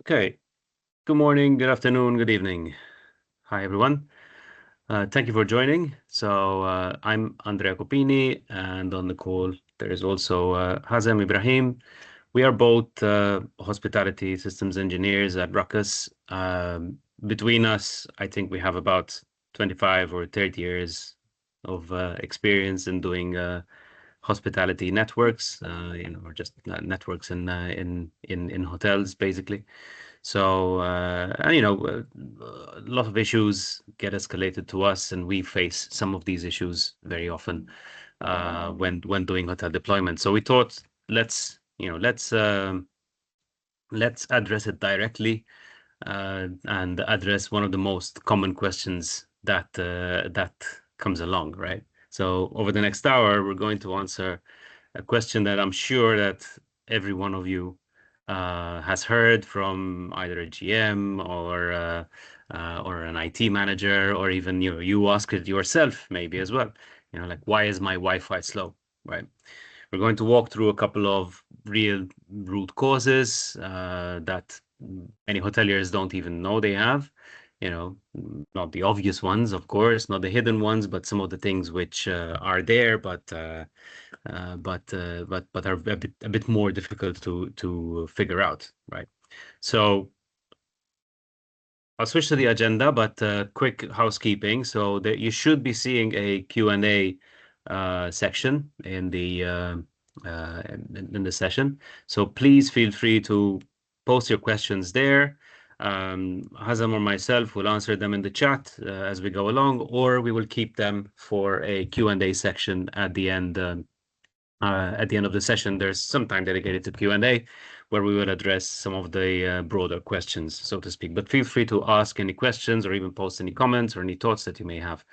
Okay. Good morning, good afternoon, good evening. Hi, everyone. Thank you for joining. I'm Andrea Copini, and on the call, there is also Hazem Ibrahim. We are both hospitality systems engineers at Ruckus. Between us, I think we have about 25 or 30 years of experience in doing hospitality networks, or just networks in hotels, basically. A lot of issues get escalated to us, and we face some of these issues very often when doing hotel deployment. So we thought let's address it directly and address one of the most common questions that comes along, right? So over the next hour, we're going to answer a question that I'm sure that every one of you has heard from either a GM or an IT manager, or even you ask it yourself maybe as well. Like, why is my Wi-Fi slow, right? We're going to walk through a couple of real root causes that many hoteliers don't even know they have. Not the obvious ones, of course, not the hidden ones, but some of the things which are there, but are a bit more difficult to figure out, right? So I'll switch to the agenda, but quick housekeeping. So that you should be seeing a Q&A section in the session. So please feel free to post your questions there. Hazem or myself will answer them in the chat as we go along, or we will keep them for a Q&A section at the end. At the end of the session, there's some time dedicated to Q&A where we will address some of the broader questions, so to speak. But feel free to ask any questions or even post any comments or any thoughts that you may have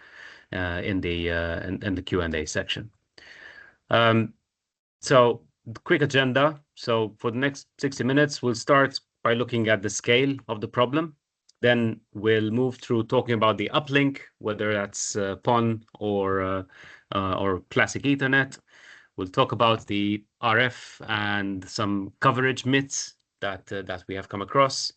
in the Q&A section. So quick agenda. So for the next 60 minutes, we'll start by looking at the scale of the problem. Then we'll move through talking about the uplink, whether that's PON or classic Ethernet. We'll talk about the RF and some coverage myths that we have come across.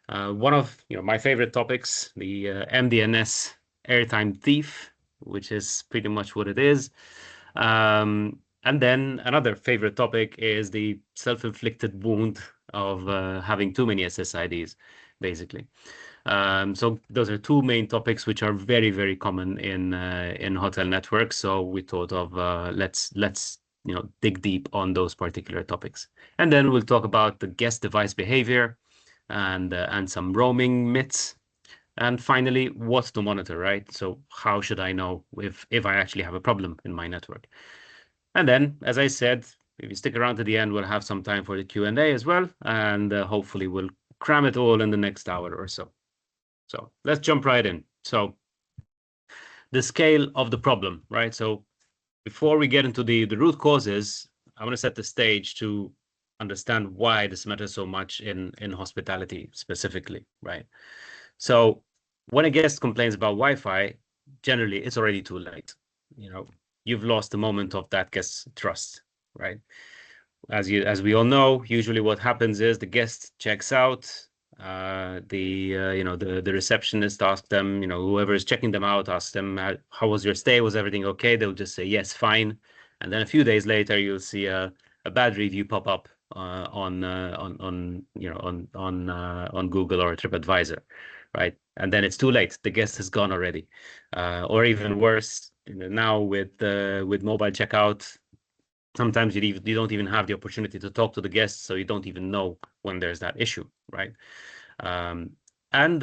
One of my favorite topics, the MDNS airtime thief, which is pretty much what it is. And then another favorite topic is the self-inflicted wound of having too many SSIDs, basically. So those are two main topics which are very, very common in hotel networks. So we thought of let's dig deep on those particular topics, and then we'll talk about the guest device behavior and some roaming myths, and finally what to monitor, right? So how should I know if I actually have a problem in my network? And then, as I said, if you stick around to the end, we'll have some time for the Q&A as well, and hopefully we'll cram it all in the next hour or so. So let's jump right in. So the scale of the problem, right? So before we get into the root causes, I want to set the stage to understand why this matters so much in hospitality specifically, right? So when a guest complains about Wi-Fi, generally it's already too late. You've lost the moment of that guest's trust, right? As we all know, usually what happens is the guest checks out. The receptionist asks them, whoever is checking them out asks them, how was your stay? Was everything okay? They'll just say yes, fine. And then a few days later, you'll see a bad review pop up on Google or TripAdvisor, right? And then it's too late. The guest has gone already, or even worse, now with mobile checkout. Sometimes you don't even have the opportunity to talk to the guests, so you don't even know when there's that issue, right? And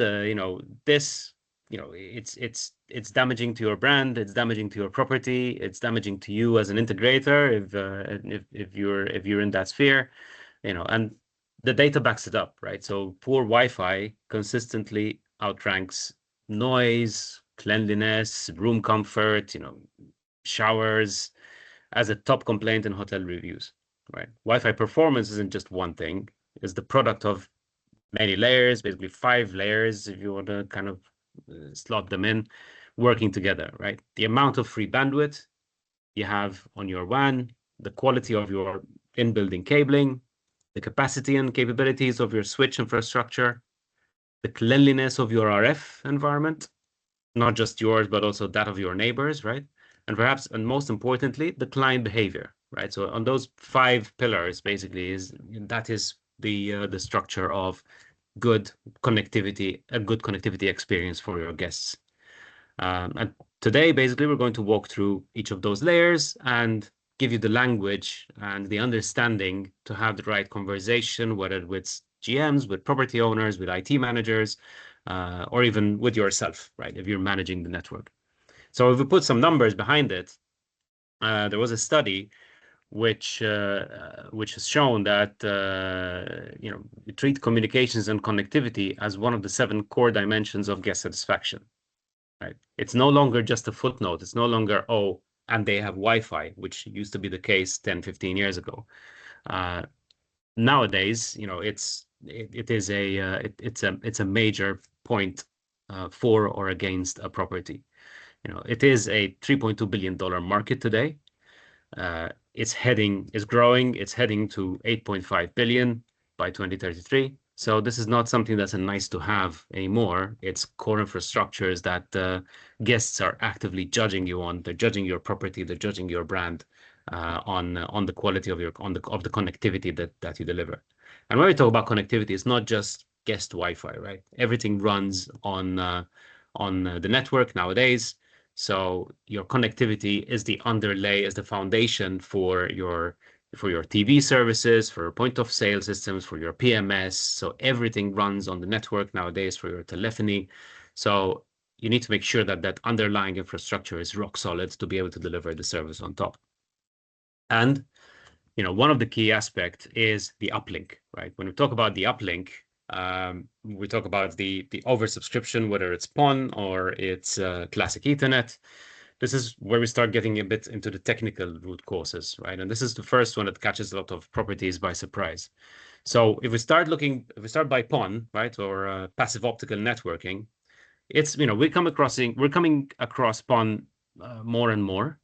this, it's damaging to your brand, it's damaging to your property, it's damaging to you as an integrator if you're in that sphere, and the data backs it up, right? So poor Wi-Fi consistently outranks noise, cleanliness, room comfort, showers, as a top complaint in hotel reviews, right? Wi-Fi performance isn't just one thing. It's the product of many layers, basically 5 layers, if you want to kind of slot them in, working together, right? The amount of free bandwidth you have on your WAN, the quality of your in-building cabling, the capacity and capabilities of your switch infrastructure, the cleanliness of your RF environment, not just yours, but also that of your neighbors, right? And perhaps, and most importantly, the client behavior, right? So on those 5 pillars, basically, that is the structure of good connectivity, a good connectivity experience for your guests. And today, basically, we're going to walk through each of those layers and give you the language and the understanding to have the right conversation, whether with GMs, with property owners, with IT managers, or even with yourself, right? If you're managing the network. So if we put some numbers behind it, there was a study which has shown that we treat communications and connectivity as one of the 7 core dimensions of guest satisfaction. Right? It's no longer just a footnote. It's no longer, oh, and they have Wi-Fi, which used to be the case 10, 15 years ago. Nowadays, it's a major point for or against a property. It is a $3.2 billion market today. It's growing. It's heading to 8.5 billion by 2033. So this is not something that's a nice to have anymore. It's core infrastructures that guests are actively judging you on. They're judging your property. They're judging your brand on the quality of the connectivity that you deliver. And when we talk about connectivity, it's not just guest Wi-Fi, right? Everything runs on the network nowadays. So your connectivity is the underlay, is the foundation for your TV services, for point of sale systems, for your PMS. So everything runs on the network nowadays for your telephony. So you need to make sure that that underlying infrastructure is rock solid to be able to deliver the service on top. And one of the key aspects is the uplink, right? When we talk about the uplink, we talk about the oversubscription, whether it's PON or it's classic Ethernet. This is where we start getting a bit into the technical root causes, right? And this is the first one that catches a lot of properties by surprise. So if we start by PON, right, or passive optical networking, we're coming across PON more and more.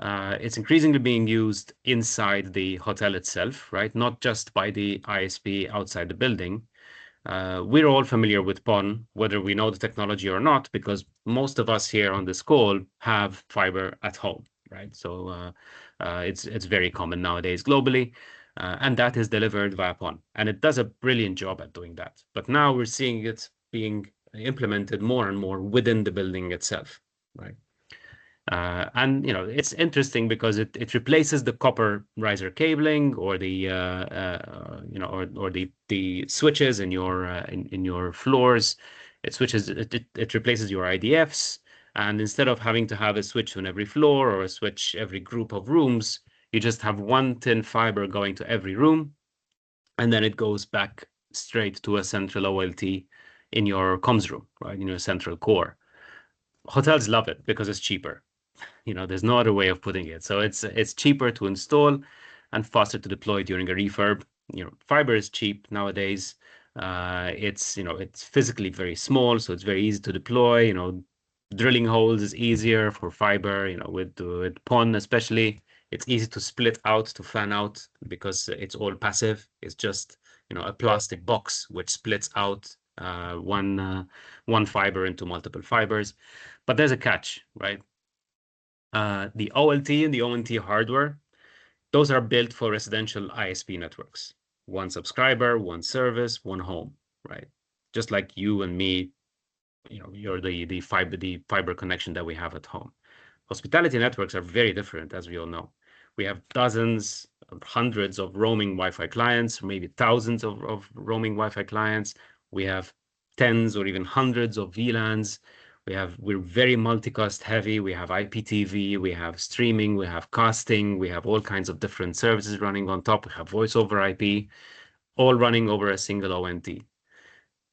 It's increasingly being used inside the hotel itself, right? Not just by the ISP outside the building. We're all familiar with PON, whether we know the technology or not, because most of us here on this call have fiber at home, right? So it's very common nowadays globally, and that is delivered via PON. And it does a brilliant job at doing that. But now we're seeing it being implemented more and more within the building itself, right? And it's interesting because it replaces the copper riser cabling or the or the switches in your in your floors. It replaces your IDFs, and instead of having to have a switch on every floor or a switch every group of rooms, you just have one thin fiber going to every room, and then it goes back straight to a central OLT in your comms room, right, in your central core. Hotels love it because it's cheaper. There's no other way of putting it. So it's cheaper to install and faster to deploy during a refurb. Fiber is cheap nowadays. It's physically very small, so it's very easy to deploy. Drilling holes is easier for fiber. With PON especially, it's easy to split out, to fan out, because it's all passive. It's just a plastic box which splits out one fiber into multiple fibers. But there's a catch, right? The OLT and the ONT hardware, those are built for residential ISP networks. One subscriber, one service, one home, right? Just like you and me, you're the fiber connection that we have at home. Hospitality networks are very different, as we all know. We have dozens, hundreds of roaming Wi-Fi clients, maybe thousands of roaming Wi-Fi clients. We have tens or even hundreds of VLANs. We're very multicast heavy. We have IPTV, we have streaming, we have casting, we have all kinds of different services running on top. We have voice over IP, all running over a single ONT.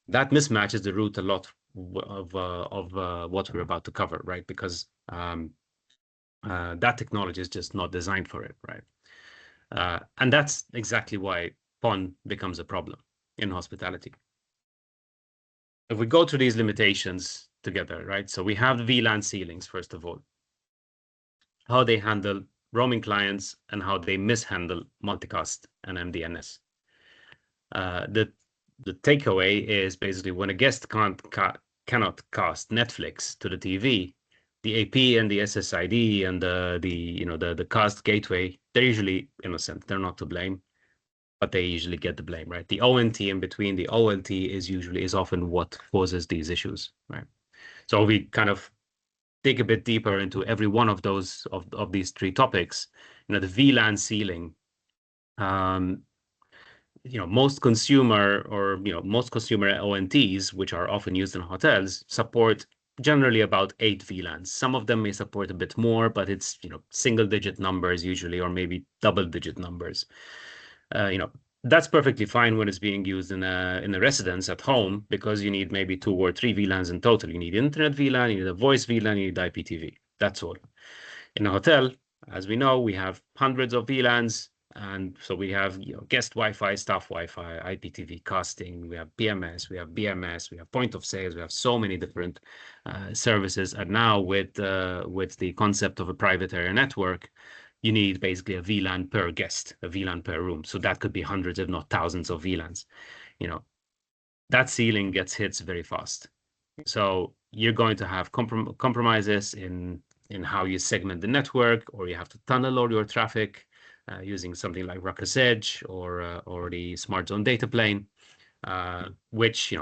That mismatch is the root a lot of what we're about to cover, right? Because that technology is just not designed for it, right? And that's exactly why PON becomes a problem in hospitality. If we go through these limitations together, right? So we have the VLAN ceilings, first of all, how they handle roaming clients and how they mishandle multicast and MDNS. The takeaway is basically when a guest cannot cast Netflix to the TV, the AP and the SSID and the cast gateway, they're usually innocent. They're not to blame, but they usually get the blame, right? The ONT in between, the OLT is often what causes these issues, right? So we kind of dig a bit deeper into every one of those of these three topics. The VLAN ceiling. Um, most consumer ONTs, which are often used in hotels, support generally about 8 VLANs. Some of them may support a bit more, but it's, single digit numbers usually, or maybe double digit numbers. Uh, you know, that's perfectly fine when it's being used in a residence at home, because you need maybe 2 or 3 VLANs in total. You need internet VLAN, you need a voice VLAN, you need IPTV. That's all. In a hotel, as we know, we have hundreds of VLANs. And so we have, guest Wi-Fi, staff Wi-Fi, IPTV casting, we have PMS, we have BMS, we have point of sales, we have so many different services. And now with the concept of a private area network, you need basically a VLAN per guest, a VLAN per room. So that could be hundreds, if not thousands of VLANs. That ceiling gets hits very fast. So you're going to have compromises in how you segment the network, or you have to tunnel all your traffic using something like Ruckus Edge or the Smart Zone data plane, which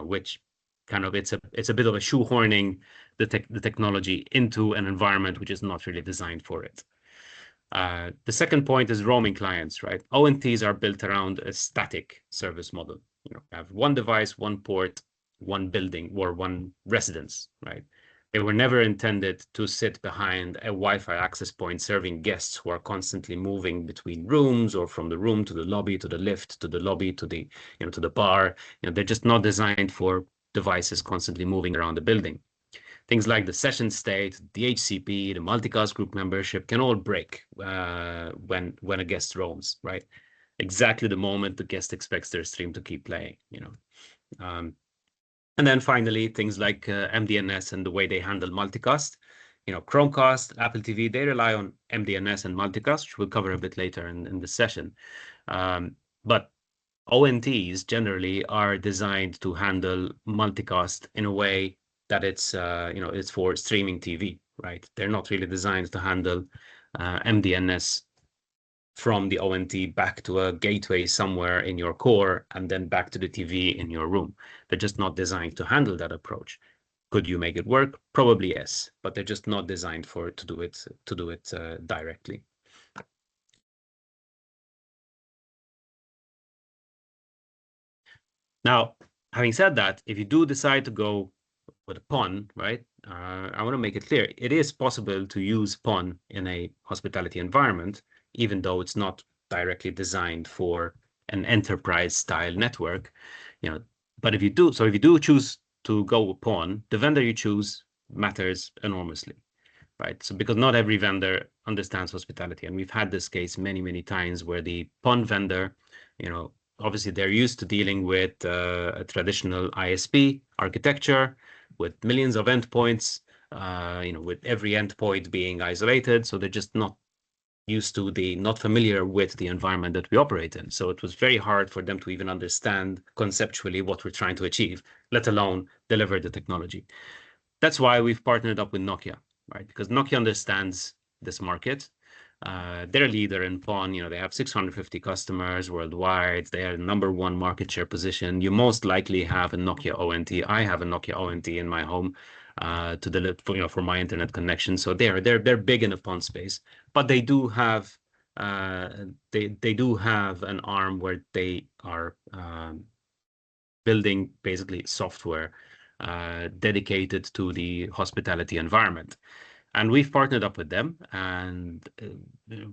kind of it's a bit of a shoehorning the technology into an environment which is not really designed for it. The second point is roaming clients, right? ONTs are built around a static service model. You have one device, one port, one building, or one residence, right? They were never intended to sit behind a Wi-Fi access point serving guests who are constantly moving between rooms, or from the room to the lobby, to the lift, to the lobby, to the bar. They're just not designed for devices constantly moving around the building. Things like the session state, the HCP, the multicast group membership can all break when a guest roams, right? Exactly the moment the guest expects their stream to keep playing. Um, and then finally, things like MDNS and the way they handle multicast. Chromecast, Apple TV, they rely on MDNS and multicast, which we'll cover a bit later in the session. But ONTs generally are designed to handle multicast in a way that it's for streaming TV, right? They're not really designed to handle MDNS from the ONT back to a gateway somewhere in your core and then back to the TV in your room. They're just not designed to handle that approach. Could you make it work? Probably yes, but they're just not designed to do it directly. Now, having said that, if you do decide to go with a PON, right? I want to make it clear, it is possible to use PON in a hospitality environment, even though it's not directly designed for an enterprise style network. But if you do choose to go with PON, the vendor you choose matters enormously, right? So because not every vendor understands hospitality, and we've had this case many, many times where the PON vendor, obviously they're used to dealing with a traditional ISP architecture with millions of endpoints, with every endpoint being isolated. So they're just not not familiar with the environment that we operate in. So it was very hard for them to even understand conceptually what we're trying to achieve, let alone deliver the technology. That's why we've partnered up with Nokia, right? Because Nokia understands this market. They're a leader in PON. They have 650 customers worldwide. They are #1 market share position. You most likely have a Nokia ONT. I have a Nokia ONT in my home to deliver, for my internet connection. So they're big in the PON space, but they do have an arm where they are building basically software dedicated to the hospitality environment. And we've partnered up with them, and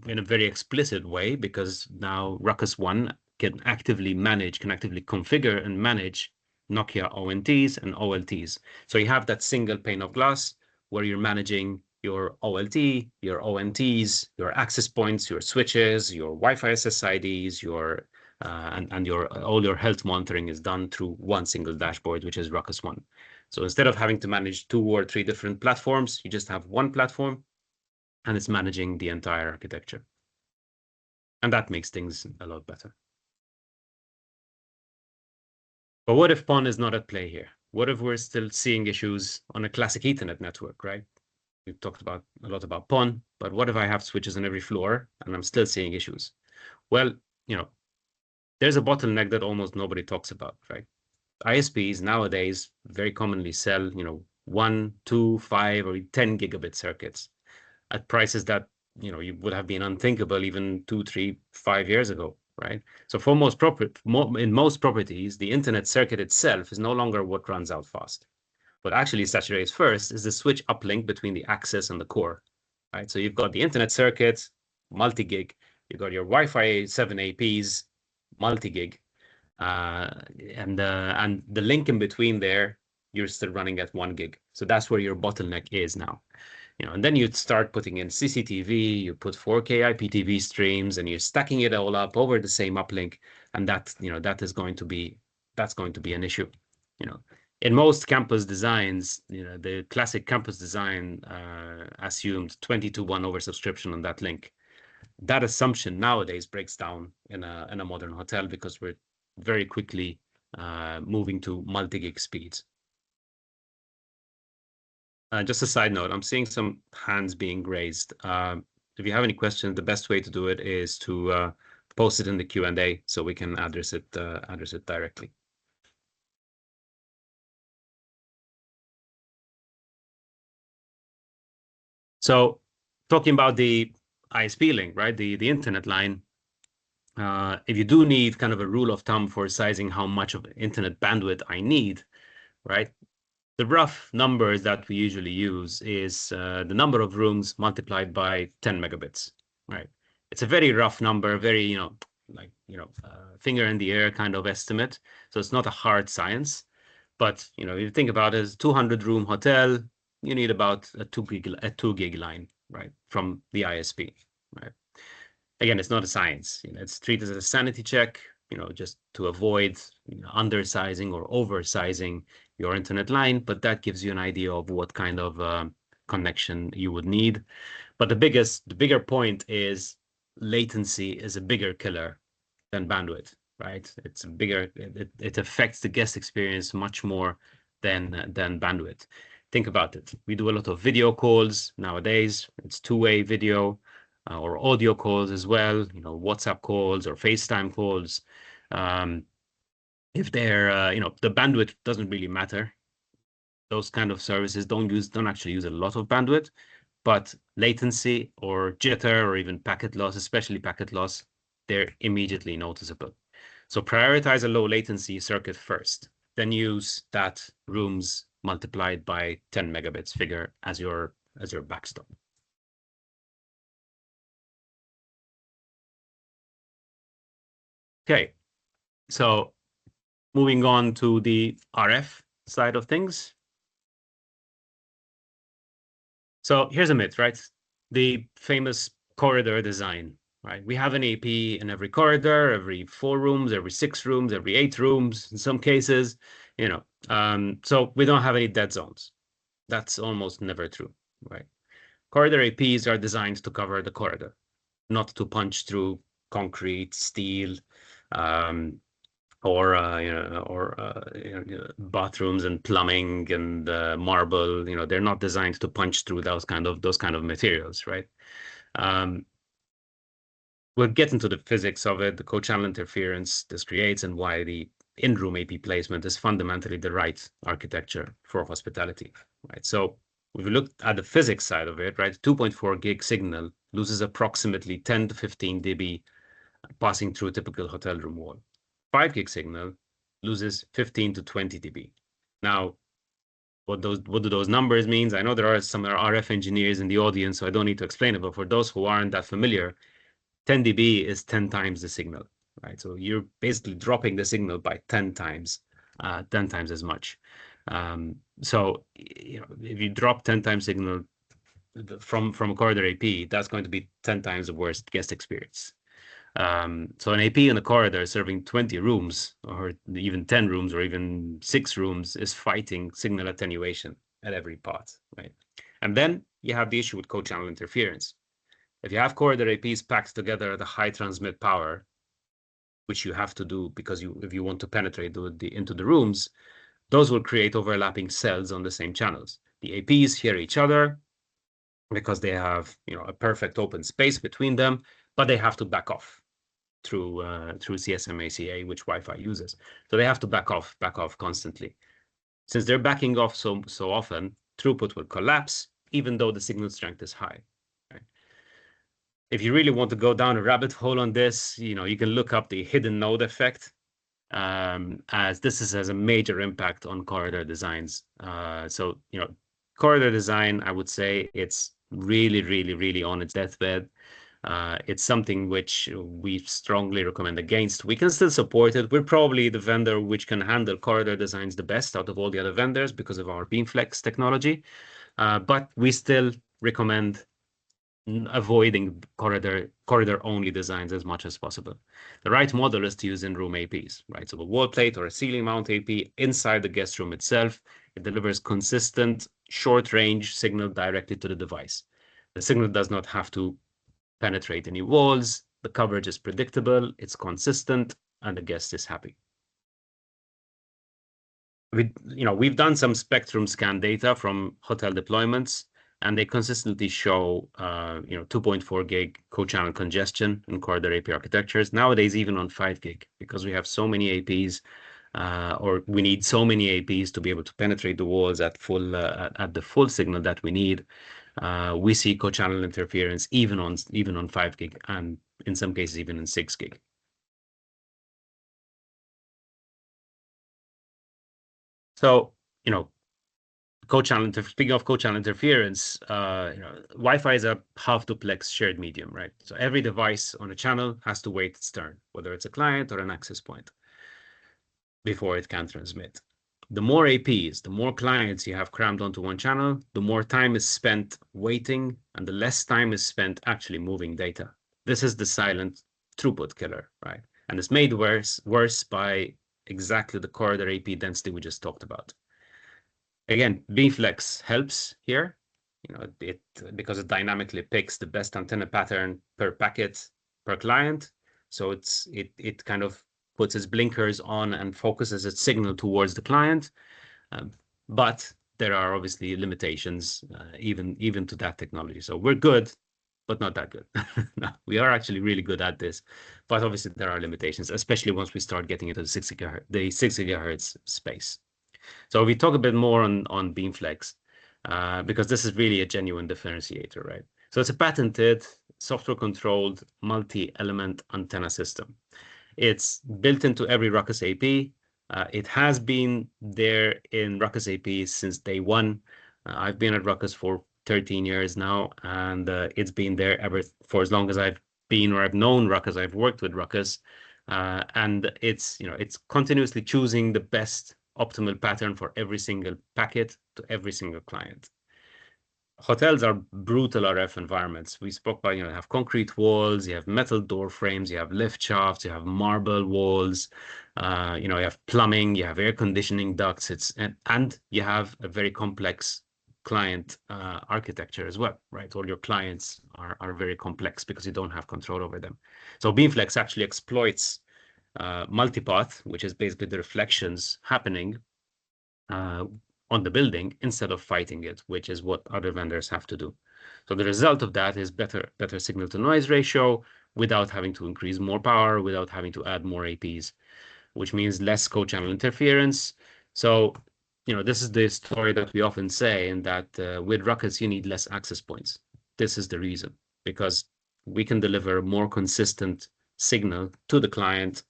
in a very explicit way, because now Ruckus One can actively configure and manage Nokia ONTs and OLTs. So you have that single pane of glass where you're managing your OLT, your ONTs, your access points, your switches, your Wi-Fi SSIDs, and all your health monitoring is done through one single dashboard, which is Ruckus One. So instead of having to manage 2 or 3 different platforms, you just have one platform, and it's managing the entire architecture. And that makes things a lot better. But what if PON is not at play here? What if we're still seeing issues on a classic Ethernet network, right? We've talked about a lot about PON, but what if I have switches on every floor and I'm still seeing issues? Well, you know, there's a bottleneck that almost nobody talks about, right? ISPs nowadays very commonly sell, 1, 2, 5, or 10 gigabit circuits at prices that, you would have been unthinkable even 2, 3, 5 years ago, right? So for in most properties, the internet circuit itself is no longer what runs out fast. What actually saturates first is the switch uplink between the access and the core, right? So you've got the internet circuit, multi-gig, you've got your Wi-Fi 7 APs, multi-gig, uh, and the link in between there, you're still running at 1 gig. So that's where your bottleneck is now. And then you'd start putting in CCTV, you put 4K IPTV streams, and you're stacking it all up over the same uplink, and that's going to be an issue. You know, in most campus designs, the classic campus design assumed 20-to-1 oversubscription on that link. That assumption nowadays breaks down in a modern hotel because we're very quickly moving to multi-gig speeds. Just a side note, I'm seeing some hands being raised. If you have any questions, the best way to do it is to post it in the Q&A so we can address it directly. So talking about the ISP link, right? The internet line, if you do need kind of a rule of thumb for sizing how much of internet bandwidth I need, right? The rough numbers that we usually use is the number of rooms multiplied by 10 megabits, right? It's a very rough number, very, finger in the air kind of estimate. So it's not a hard science. But, if you think about it as a 200-room hotel, you need about a 2 gig line, right, from the ISP, right? Again, it's not a science. It's treated as a sanity check, just to avoid undersizing or oversizing your internet line. But that gives you an idea of what kind of connection you would need. But the bigger point is latency is a bigger killer than bandwidth, right? It affects the guest experience much more than bandwidth. Think about it. We do a lot of video calls nowadays. It's two-way video or audio calls as well, WhatsApp calls or FaceTime calls. If they're, the bandwidth doesn't really matter. Those kind of services don't actually use a lot of bandwidth, but latency or jitter or even packet loss, especially packet loss, they're immediately noticeable. So prioritize a low latency circuit first, then use that rooms multiplied by 10 megabits figure as your backstop. Okay, so moving on to the RF side of things. So here's a myth, right? The famous corridor design, right? We have an AP in every corridor, every 4 rooms, every 6 rooms, every 8 rooms in some cases, so we don't have any dead zones. That's almost never true, right? Corridor APs are designed to cover the corridor, not to punch through concrete, steel, or bathrooms and plumbing and marble. They're not designed to punch through those kind of materials, right? We'll get into the physics of it, the co-channel interference this creates, and why the in-room AP placement is fundamentally the right architecture for hospitality, right? So if we look at the physics side of it, right, 2.4 gig signal loses approximately 10 to 15 dB passing through a typical hotel room wall. 5 gig signal loses 15 to 20 dB. Now, what do those numbers mean? I know there are some RF engineers in the audience, so I don't need to explain it, but for those who aren't that familiar, 10 dB is 10 times the signal, right? So you're basically dropping the signal by 10 times as much. So if you drop 10 times signal from a corridor AP, that's going to be 10 times the worst guest experience. So an AP in a corridor serving 20 rooms or even 10 rooms or even 6 rooms is fighting signal attenuation at every part, right? And then you have the issue with co-channel interference. If you have corridor APs packed together at a high transmit power, which you have to do because if you want to penetrate into the rooms, those will create overlapping cells on the same channels. The APs hear each other because they have a perfect open space between them, but they have to back off through CSMA/CA, which Wi-Fi uses. So they have to back off constantly. Since they're backing off so often, throughput will collapse, even though the signal strength is high. Right? If you really want to go down a rabbit hole on this, you can look up the hidden node effect, as this has a major impact on corridor designs. So corridor design, I would say it's really, really, really on its deathbed. It's something which we strongly recommend against. We can still support it. We're probably the vendor which can handle corridor designs the best out of all the other vendors because of our BeamFlex technology. But we still recommend avoiding corridor-only designs as much as possible. The right model is to use in-room APs, right? So a wall plate or a ceiling mount AP inside the guest room itself, it delivers consistent short-range signal directly to the device. The signal does not have to penetrate any walls. The coverage is predictable, it's consistent, and the guest is happy. We've done some spectrum scan data from hotel deployments, and they consistently show 2.4 gig co-channel congestion in corridor AP architectures. Nowadays, even on 5 gig, because we have so many APs, or we need so many APs to be able to penetrate the walls at the full signal that we need. We see co-channel interference even on 5 gig, and in some cases even in 6 gig. So, speaking of co-channel interference, Wi-Fi is a half duplex shared medium, right? So every device on a channel has to wait its turn, whether it's a client or an access point, before it can transmit. The more APs, the more clients you have crammed onto one channel, the more time is spent waiting and the less time is spent actually moving data. This is the silent throughput killer, right? And it's made worse by exactly the corridor AP density we just talked about. Again, BeamFlex helps here, because it dynamically picks the best antenna pattern per packet per client. So it kind of puts its blinkers on and focuses its signal towards the client. But there are obviously limitations even to that technology. So we're good, but not that good. No, we are actually really good at this, but obviously there are limitations, especially once we start getting into the 6 gigahertz space. So we talk a bit more on BeamFlex, because this is really a genuine differentiator, right? So it's a patented, software-controlled, multi-element antenna system. It's built into every Ruckus AP. It has been there in Ruckus AP since day one. I've been at Ruckus for 13 years now, and it's been there for as long as I've been, or I've known Ruckus. I've worked with Ruckus, and it's continuously choosing the best optimal pattern for every single packet to every single client. Hotels are brutal RF environments. We spoke about, you have concrete walls, you have metal door frames, you have lift shafts, you have marble walls, you have plumbing, you have air conditioning ducts, and you have a very complex client architecture as well, right? All your clients are very complex because you don't have control over them. So BeamFlex actually exploits multipath, which is basically the reflections happening on the building instead of fighting it, which is what other vendors have to do. So the result of that is better signal to noise ratio without having to increase more power, without having to add more APs, which means less co-channel interference. So, this is the story that we often say, in that with Ruckus, you need less access points. This is the reason, because we can deliver more consistent signal to the client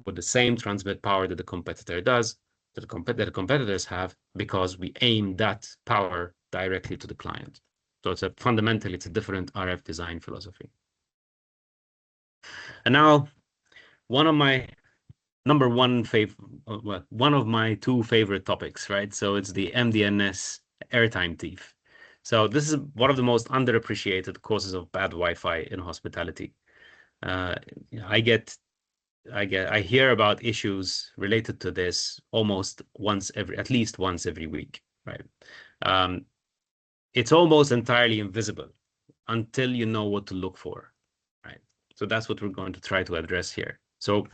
with the same transmit power that the competitor does, that the competitors have, because we aim that power directly to the client. So fundamentally, it's a different RF design philosophy. And now, one of my two favorite topics, right? So it's the MDNS airtime thief. So this is one of the most underappreciated causes of bad Wi-Fi in hospitality. I hear about issues related to this at least once every week, right? It's almost entirely invisible until you know what to look for, right? So that's what we're going to try to address here. So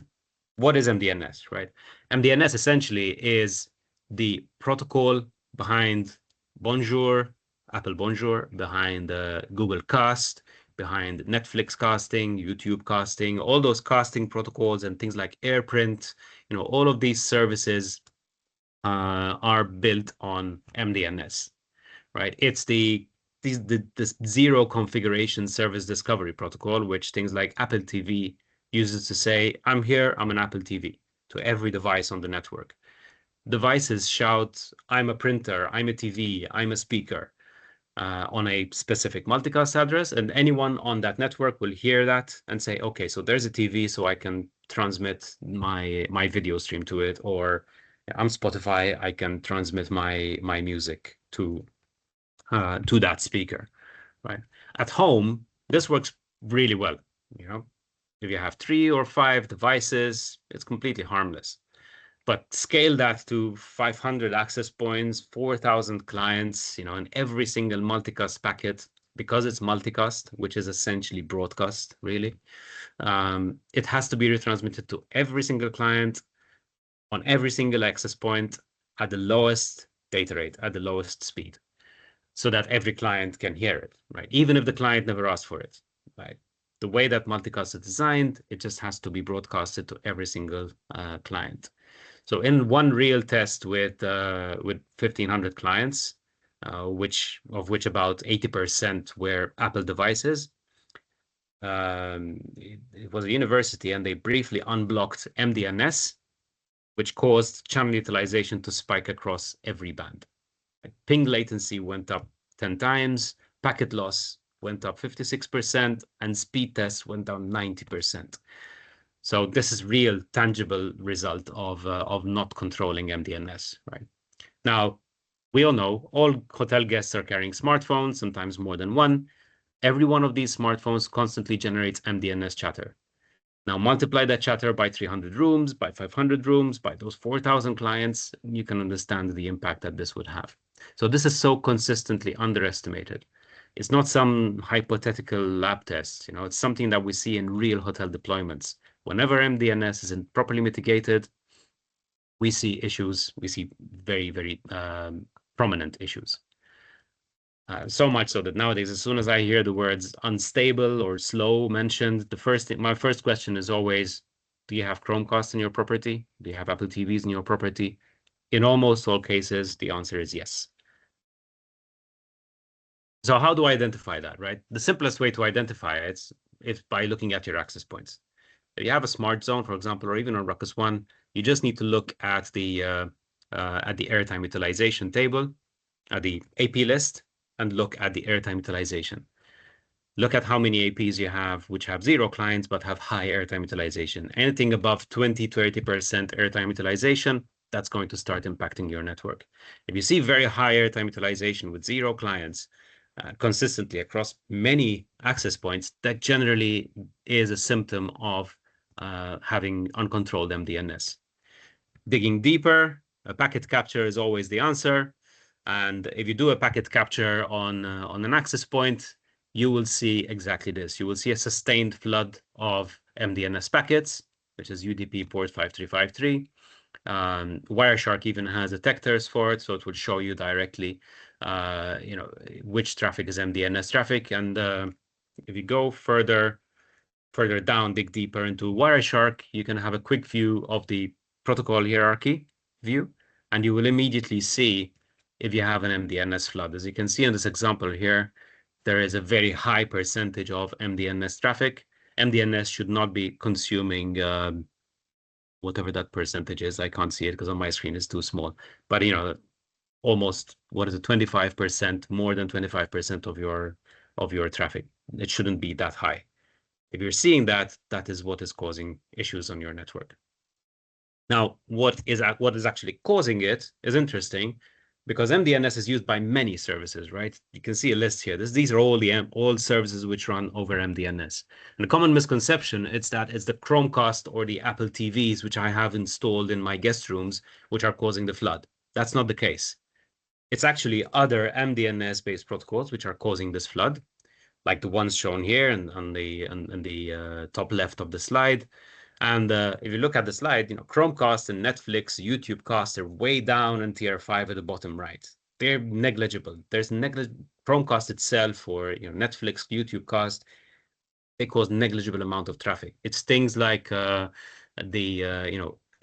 what is MDNS, right? MDNS essentially is the protocol behind Bonjour, Apple Bonjour, behind Google Cast, behind Netflix casting, YouTube casting, all those casting protocols and things like AirPrint, all of these services are built on MDNS, right? It's the zero configuration service discovery protocol, which things like Apple TV uses to say, I'm here, I'm an Apple TV to every device on the network. Devices shout, I'm a printer, I'm a TV, I'm a speaker on a specific multicast address, and anyone on that network will hear that and say, okay, so there's a TV, so I can transmit my video stream to it, or I'm Spotify, I can transmit my music to that speaker, right? At home, this works really well. If you have 3 or 5 devices, it's completely harmless. But scale that to 500 access points, 4,000 clients, in every single multicast packet, because it's multicast, which is essentially broadcast, really. It has to be retransmitted to every single client on every single access point at the lowest data rate, at the lowest speed, so that every client can hear it, right? Even if the client never asked for it, right? The way that multicast is designed, it just has to be broadcasted to every single client. So in one real test with 1,500 clients, of which about 80% were Apple devices, it was a university, and they briefly unblocked MDNS, which caused channel utilization to spike across every band. Ping latency went up 10 times, packet loss went up 56%, and speed tests went down 90%. So this is real tangible result of not controlling MDNS, right? Now, we all know all hotel guests are carrying smartphones, sometimes more than one. Every one of these smartphones constantly generates MDNS chatter. Now multiply that chatter by 300 rooms, by 500 rooms, by those 4,000 clients, you can understand the impact that this would have. So this is so consistently underestimated. It's not some hypothetical lab test, it's something that we see in real hotel deployments. Whenever MDNS isn't properly mitigated, we see issues. We see very, very prominent issues. So much so that nowadays, as soon as I hear the words unstable or slow mentioned, my first question is always, do you have Chromecast in your property? Do you have Apple TVs in your property? In almost all cases, the answer is yes. So how do I identify that, right? The simplest way to identify it is by looking at your access points. If you have a smart zone, for example, or even on Ruckus One, you just need to look at the airtime utilization table, at the AP list, and look at the airtime utilization. Look at how many APs you have, which have 0 clients, but have high airtime utilization. Anything above 20, 30% airtime utilization, that's going to start impacting your network. If you see very high airtime utilization with 0 clients consistently across many access points, that generally is a symptom of having uncontrolled MDNS. Digging deeper, a packet capture is always the answer. And if you do a packet capture on an access point, you will see exactly this. You will see a sustained flood of MDNS packets, which is UDP port 5353. Wireshark even has detectors for it, so it will show you directly, which traffic is MDNS traffic. And if you go further down, dig deeper into Wireshark, you can have a quick view of the protocol hierarchy view, and you will immediately see if you have an MDNS flood. As you can see in this example here, there is a very high percentage of MDNS traffic. MDNS should not be consuming whatever that percentage is. I can't see it because on my screen it's too small. But almost 25%, more than 25% of your traffic. It shouldn't be that high. If you're seeing that, that is what is causing issues on your network. Now, what is actually causing it is interesting, because MDNS is used by many services, right? You can see a list here. These are all services which run over MDNS. And the common misconception is that it's the Chromecast or the Apple TVs which I have installed in my guest rooms which are causing the flood. That's not the case. It's actually other MDNS-based protocols which are causing this flood, like the ones shown here and on the top left of the slide. And if you look at the slide, Chromecast and Netflix, YouTube costs are way down in tier 5 at the bottom right. They're negligible. There's Chromecast itself or Netflix, YouTube cost, they cause negligible amount of traffic. It's things like the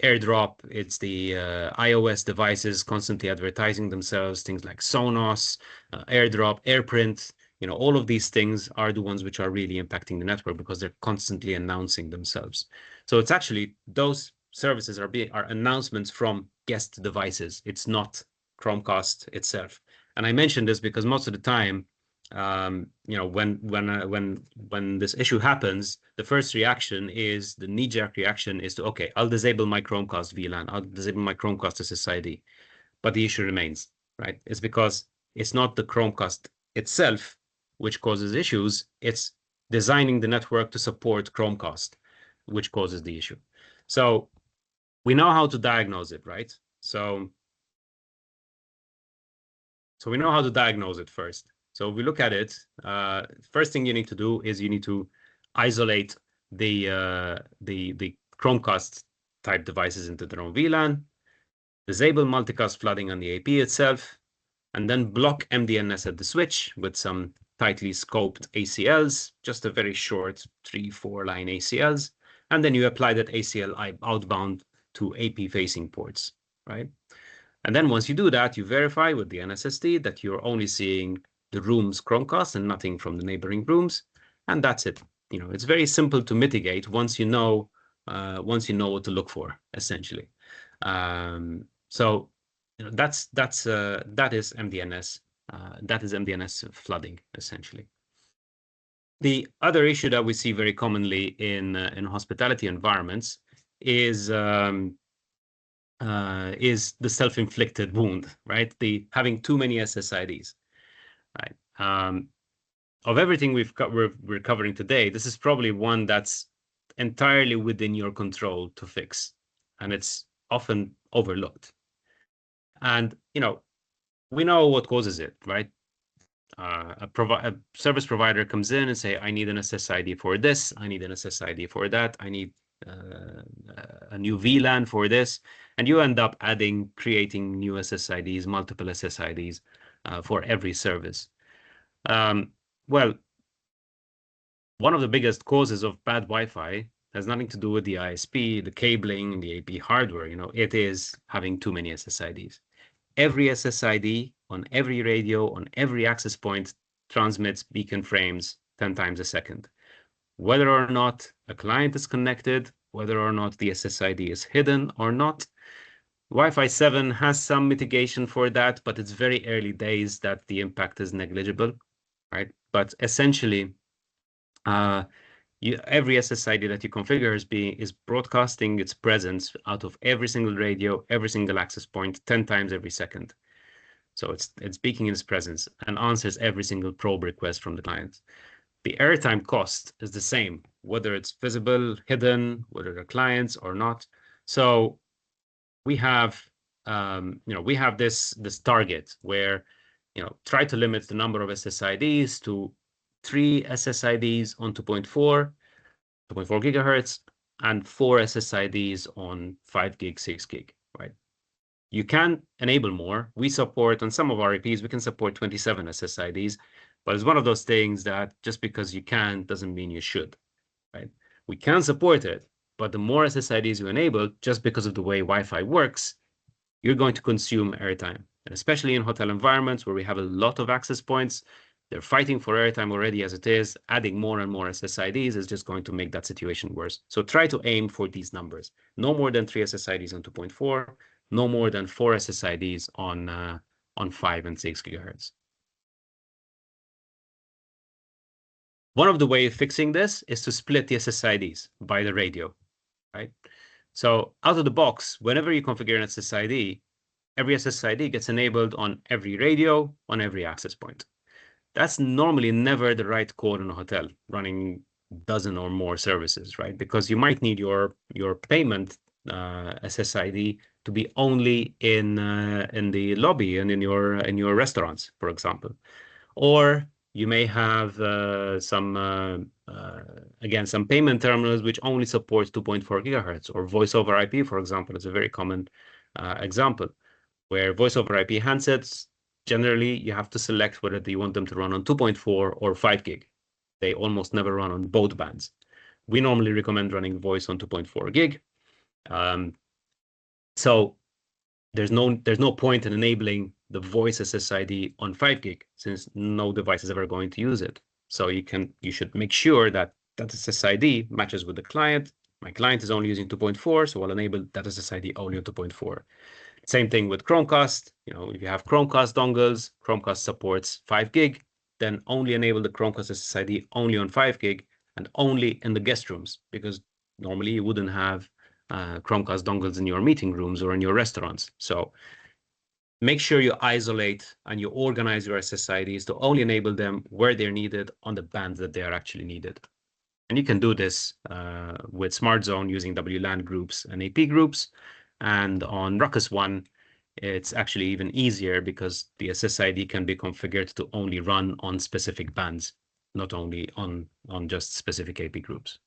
AirDrop. It's the iOS devices constantly advertising themselves. Things like Sonos, AirDrop, AirPrint. All of these things are the ones which are really impacting the network because they're constantly announcing themselves. So it's actually those services are announcements from guest devices. It's not Chromecast itself. And I mentioned this because most of the time, when this issue happens, the first reaction is the knee-jerk reaction is to, okay, I'll disable my Chromecast VLAN, I'll disable my Chromecast SSID, but the issue remains, right? It's because it's not the Chromecast itself which causes issues, it's designing the network to support Chromecast, which causes the issue. So we know how to diagnose it, right? So we know how to diagnose it first. So if we look at it, first thing you need to do is you need to isolate the Chromecast type devices into their own VLAN, disable multicast flooding on the AP itself, and then block MDNS at the switch with some tightly scoped ACLs, just a very short 3-4 line ACLs. And then you apply that ACL outbound to AP facing ports, right? And then once you do that, you verify with the NSSD that you're only seeing the room's Chromecast and nothing from the neighboring rooms. And that's it. It's very simple to mitigate once you know what to look for, essentially. So that is MDNS. That is MDNS flooding, essentially. The other issue that we see very commonly in hospitality environments is the self-inflicted wound, right? The having too many SSIDs, right? Of everything we're covering today, this is probably one that's entirely within your control to fix, and it's often overlooked. And we know what causes it, right? A service provider comes in and say, I need an SSID for this, I need an SSID for that, I need a new VLAN for this, and you end up creating new SSIDs, multiple SSIDs for every service. Well, one of the biggest causes of bad Wi-Fi has nothing to do with the ISP, the cabling, the AP hardware. It is having too many SSIDs. Every SSID on every radio, on every access point, transmits beacon frames 10 times a second. Whether or not a client is connected, whether or not the SSID is hidden or not, Wi-Fi 7 has some mitigation for that, but it's very early days that the impact is negligible, right? But essentially, every SSID that you configure is broadcasting its presence out of every single radio, every single access point, 10 times every second. So it's speaking in its presence and answers every single probe request from the client. The airtime cost is the same, whether it's visible, hidden, whether they're clients or not. So we have, we have this target where, try to limit the number of SSIDs to 3 SSIDs on 2.4 gigahertz, and 4 SSIDs on 5 gig, 6 gig, right? You can enable more. We support, on some of our APs, we can support 27 SSIDs, but it's one of those things that just because you can doesn't mean you should, right? We can support it, but the more SSIDs you enable, just because of the way Wi-Fi works, you're going to consume airtime. And especially in hotel environments where we have a lot of access points, they're fighting for airtime already as it is. Adding more and more SSIDs is just going to make that situation worse. So try to aim for these numbers. No more than 3 SSIDs on 2.4, no more than 4 SSIDs on 5 and 6 gigahertz. One of the ways of fixing this is to split the SSIDs by the radio, right? So out of the box, whenever you configure an SSID, every SSID gets enabled on every radio, on every access point. That's normally never the right code in a hotel running dozen or more services, right? Because you might need your payment SSID to be only in the lobby and in your restaurants, for example. Or You may have again, some payment terminals which only supports 2.4 gigahertz, or voice over IP, for example, is a very common example, where voice over IP handsets, generally you have to select whether you want them to run on 2.4 or 5 gig. They almost never run on both bands. We normally recommend running voice on 2.4 gig. So there's no point in enabling the voice SSID on 5 gig, since no device is ever going to use it. So you should make sure that that SSID matches with the client. My client is only using 2.4, so I'll enable that SSID only on 2.4. Same thing with Chromecast. If you have Chromecast dongles, Chromecast supports 5 gig, then only enable the Chromecast SSID only on 5 gig and only in the guest rooms, because normally you wouldn't have Chromecast dongles in your meeting rooms or in your restaurants. So make sure you isolate and you organize your SSIDs to only enable them where they're needed on the bands that they are actually needed. And you can do this with Smart Zone using WLAN groups and AP groups. And on Ruckus One, it's actually even easier because the SSID can be configured to only run on specific bands, not only on just specific AP groups.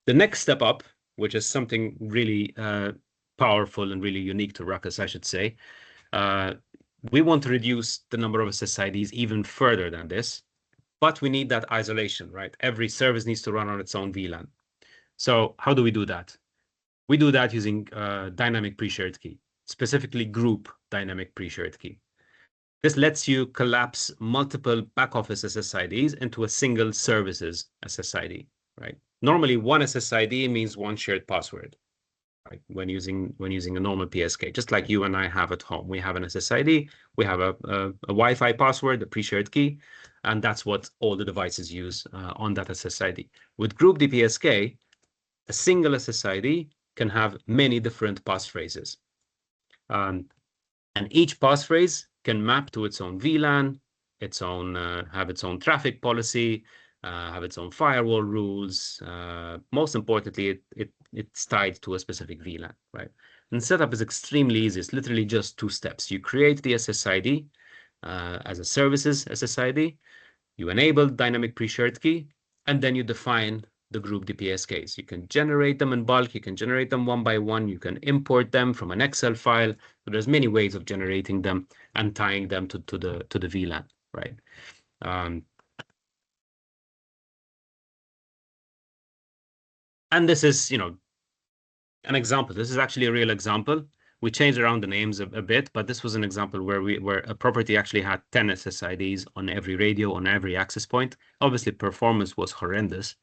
The next step up, which is something really powerful and really unique to Ruckus, I should say, we want to reduce the number of SSIDs even further than this, but we need that isolation, right? Every service needs to run on its own VLAN. So how do we do that? We do that using dynamic pre-shared key, specifically group dynamic pre-shared key. This lets you collapse multiple back office SSIDs into a single services SSID, right? Normally, one SSID means one shared password, right? When using a normal PSK, just like you and I have at home. We have an SSID, we have a Wi-Fi password, a pre-shared key, and that's what all the devices use on that SSID. With Group DPSK, a single SSID can have many different passphrases. And each passphrase can map to its own VLAN, have its own traffic policy, have its own firewall rules. Most importantly, it's tied to a specific VLAN, right? And setup is extremely easy. It's literally just 2 steps. You create the SSID as a services SSID. You enable dynamic pre-shared key, and then you define the group DPSKs. You can generate them in bulk. You can generate them one by one. You can import them from an Excel file. So there's many ways of generating them and tying them to the VLAN, right? And this is, an example. This is actually a real example. We changed around the names a bit, but this was an example where a property actually had 10 SSIDs on every radio, on every access point. Obviously, performance was horrendous.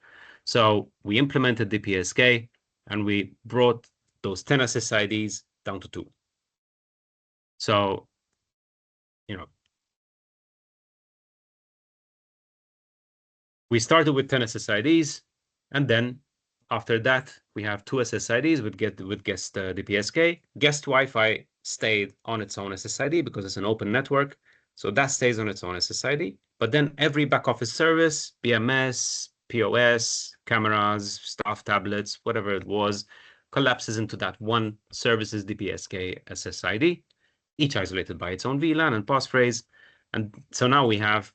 So we implemented DPSK and we brought those 10 SSIDs down to 2. So, we started with 10 SSIDs, and then after that, we have 2 SSIDs with guest DPSK. Guest Wi-Fi stayed on its own SSID because it's an open network. So that stays on its own SSID. But then every back office service, BMS, POS, cameras, staff tablets, whatever it was, collapses into that one services DPSK SSID, each isolated by its own VLAN and passphrase. And so now we have,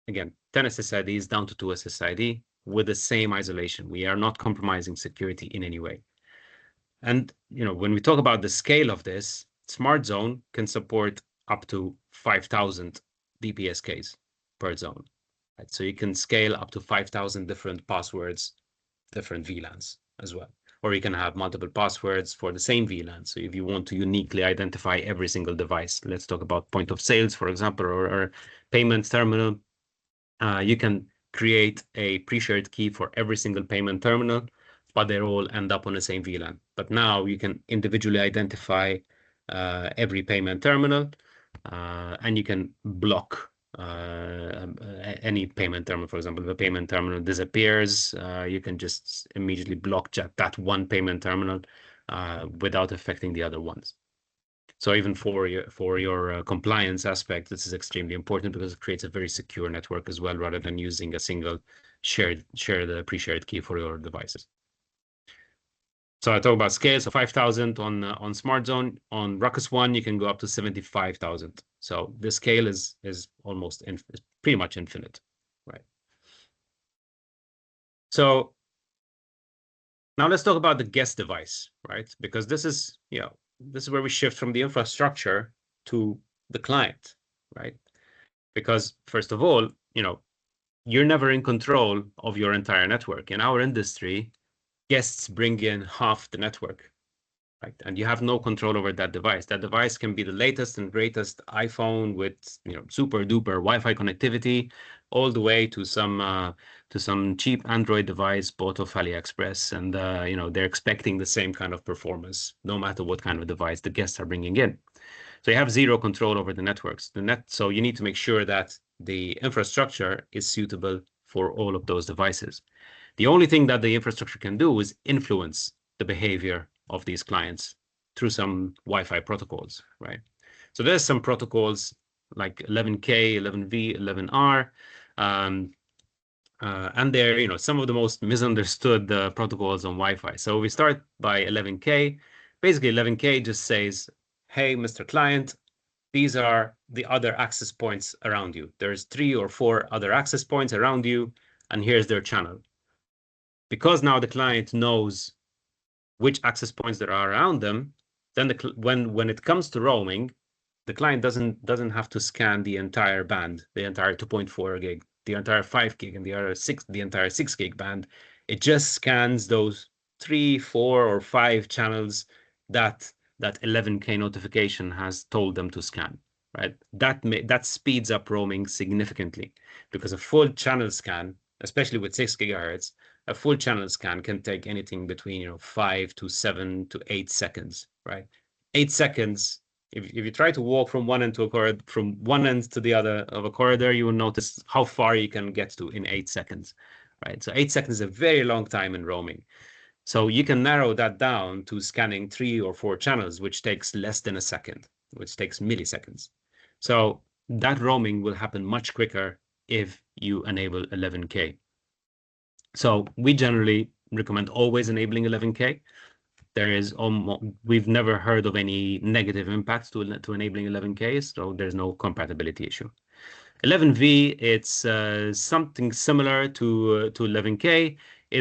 again, 10 SSIDs down to 2 SSID with the same isolation. We are not compromising security in any way. And when we talk about the scale of this, Smart Zone can support up to 5,000 DPSKs per zone. Right? So you can scale up to 5,000 different passwords, different VLANs as well. Or you can have multiple passwords for the same VLAN. So if you want to uniquely identify every single device, let's talk about point of sales, for example, or payment terminal, you can create a pre-shared key for every single payment terminal, but they all end up on the same VLAN. But now you can individually identify every payment terminal, and you can block any payment terminal. For example, if a payment terminal disappears, you can just immediately block that one payment terminal without affecting the other ones. So even for your compliance aspect, this is extremely important because it creates a very secure network as well, rather than using a single shared pre-shared key for your devices. So I talk about scale. So 5,000 on Smart Zone. On Ruckus One, you can go up to 75,000. So the scale is almost is pretty much infinite, right? So now let's talk about the guest device, right? Because this is, this is where we shift from the infrastructure to the client, right? Because first of all, you're never in control of your entire network. In our industry, guests bring in half the network, right? And you have no control over that device. That device can be the latest and greatest iPhone with, super duper Wi-Fi connectivity, all the way to some cheap Android device bought off AliExpress, and they're expecting the same kind of performance, no matter what kind of device the guests are bringing in. So you have zero control over the networks. So you need to make sure that the infrastructure is suitable for all of those devices. The only thing that the infrastructure can do is influence the behavior of these clients through some Wi-Fi protocols, right? So there's some protocols like 11K, 11V, 11R, and they're some of the most misunderstood protocols on Wi-Fi. So we start by 11K. Basically, 11K just says, "Hey, Mr. Client, these are the other access points around you. There's 3 or 4 other access points around you, and here's their channel." Because now the client knows which access points there are around them, then when it comes to roaming, the client doesn't have to scan the entire band, the entire 2.4 gig, the entire 5 gig, and the entire 6 gig band. It just scans those 3, 4, or 5 channels that 11K notification has told them to scan, right? That speeds up roaming significantly, because a full channel scan, especially with 6 gigahertz, a full channel scan can take anything between 5 to 7 to 8 seconds, right? 8 seconds. If you try to walk from one end to a corridor, from one end to the other of a corridor, you will notice how far you can get to in 8 seconds, right? So 8 seconds is a very long time in roaming. So you can narrow that down to scanning 3 or 4 channels, which takes less than a second, which takes milliseconds. So that roaming will happen much quicker if you enable 11K. So we generally recommend always enabling 11K. We've never heard of any negative impacts to enabling 11K, so there's no compatibility issue. 11V, it's something similar to 11K,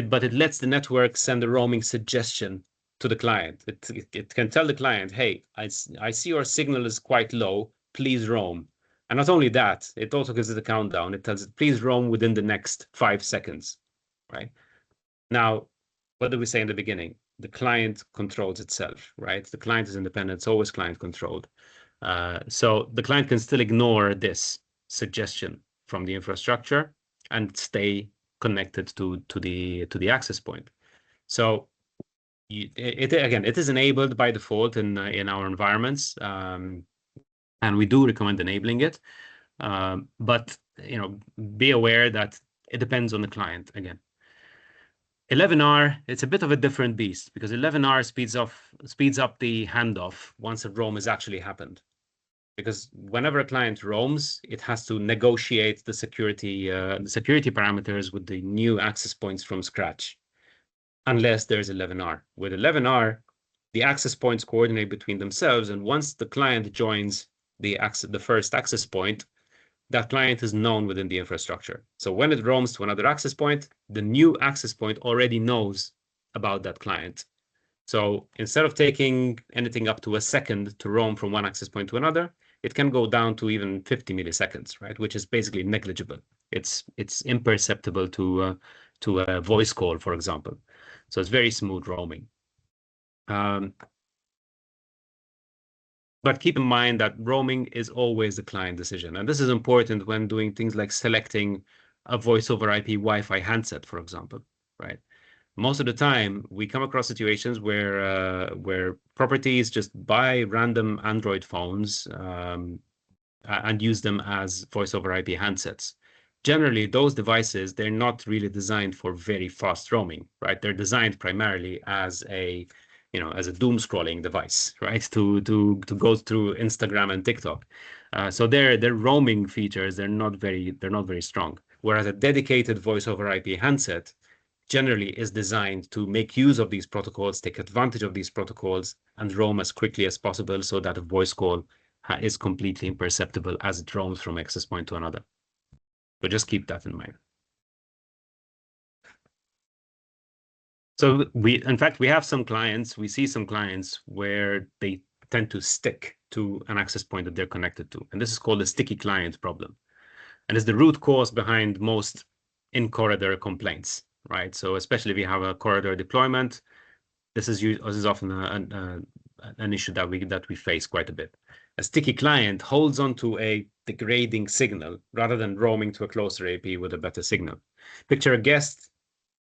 but it lets the network send a roaming suggestion to the client. It can tell the client, "Hey, I see your signal is quite low, please roam." And not only that, it also gives it a countdown. It tells it, "Please roam within the next 5 seconds," right? Now, what did we say in the beginning? The client controls itself, right? The client is independent. It's always client controlled. So the client can still ignore this suggestion from the infrastructure and stay connected to the access point. So it is enabled by default in our environments, and we do recommend enabling it. But be aware that it depends on the client again. 11R, it's a bit of a different beast, because 11R speeds up the handoff once a roam has actually happened. Because whenever a client roams, it has to negotiate the security parameters with the new access points from scratch, unless there's 11R. With 11R, the access points coordinate between themselves, and once the client joins the first access point, that client is known within the infrastructure. So when it roams to another access point, the new access point already knows about that client. So instead of taking anything up to a second to roam from one access point to another, it can go down to even 50 milliseconds, right? Which is basically negligible. It's imperceptible to a voice call, for example. So it's very smooth roaming. But keep in mind that roaming is always a client decision. And this is important when doing things like selecting a voice over IP Wi-Fi handset, for example, right? Most of the time, we come across situations where properties just buy random Android phones and use them as voice over IP handsets. Generally, those devices, they're not really designed for very fast roaming, right? They're designed primarily as a doom scrolling device, right? To go through Instagram and TikTok. So their roaming features, they're not very strong. Whereas a dedicated voice over IP handset generally is designed to make use of these protocols, take advantage of these protocols, and roam as quickly as possible so that a voice call is completely imperceptible as it roams from access point to another. But just keep that in mind. So in fact, we have some clients, we see some clients where they tend to stick to an access point that they're connected to. And this is called a sticky client problem. And it's the root cause behind most in-corridor complaints, right? So especially if you have a corridor deployment, this is often an issue that we face quite a bit. A sticky client holds onto a degrading signal rather than roaming to a closer AP with a better signal. Picture a guest,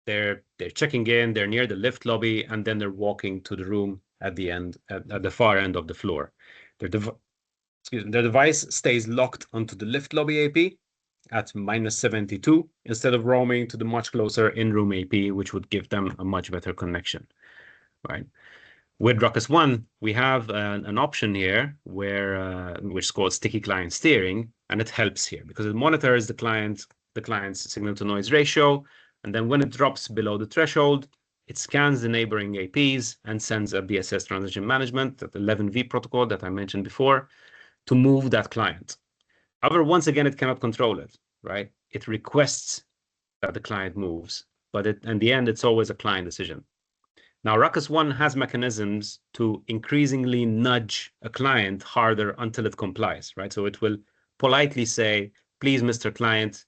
they're checking in, they're near the lift lobby, and then they're walking to the room at the end, at the far end of the floor. Their device stays locked onto the lift lobby AP at -72 instead of roaming to the much closer in-room AP, which would give them a much better connection, right? With Ruckus One, we have an option here where which is called sticky client steering, and it helps here because it monitors the client's signal to noise ratio, and then when it drops below the threshold, it scans the neighboring APs and sends a BSS transition management, that 11V protocol that I mentioned before, to move that client. However, once again, it cannot control it, right? It requests that the client moves, but in the end, it's always a client decision. Now, Ruckus One has mechanisms to increasingly nudge a client harder until it complies, right? So it will politely say, please, Mr. Client,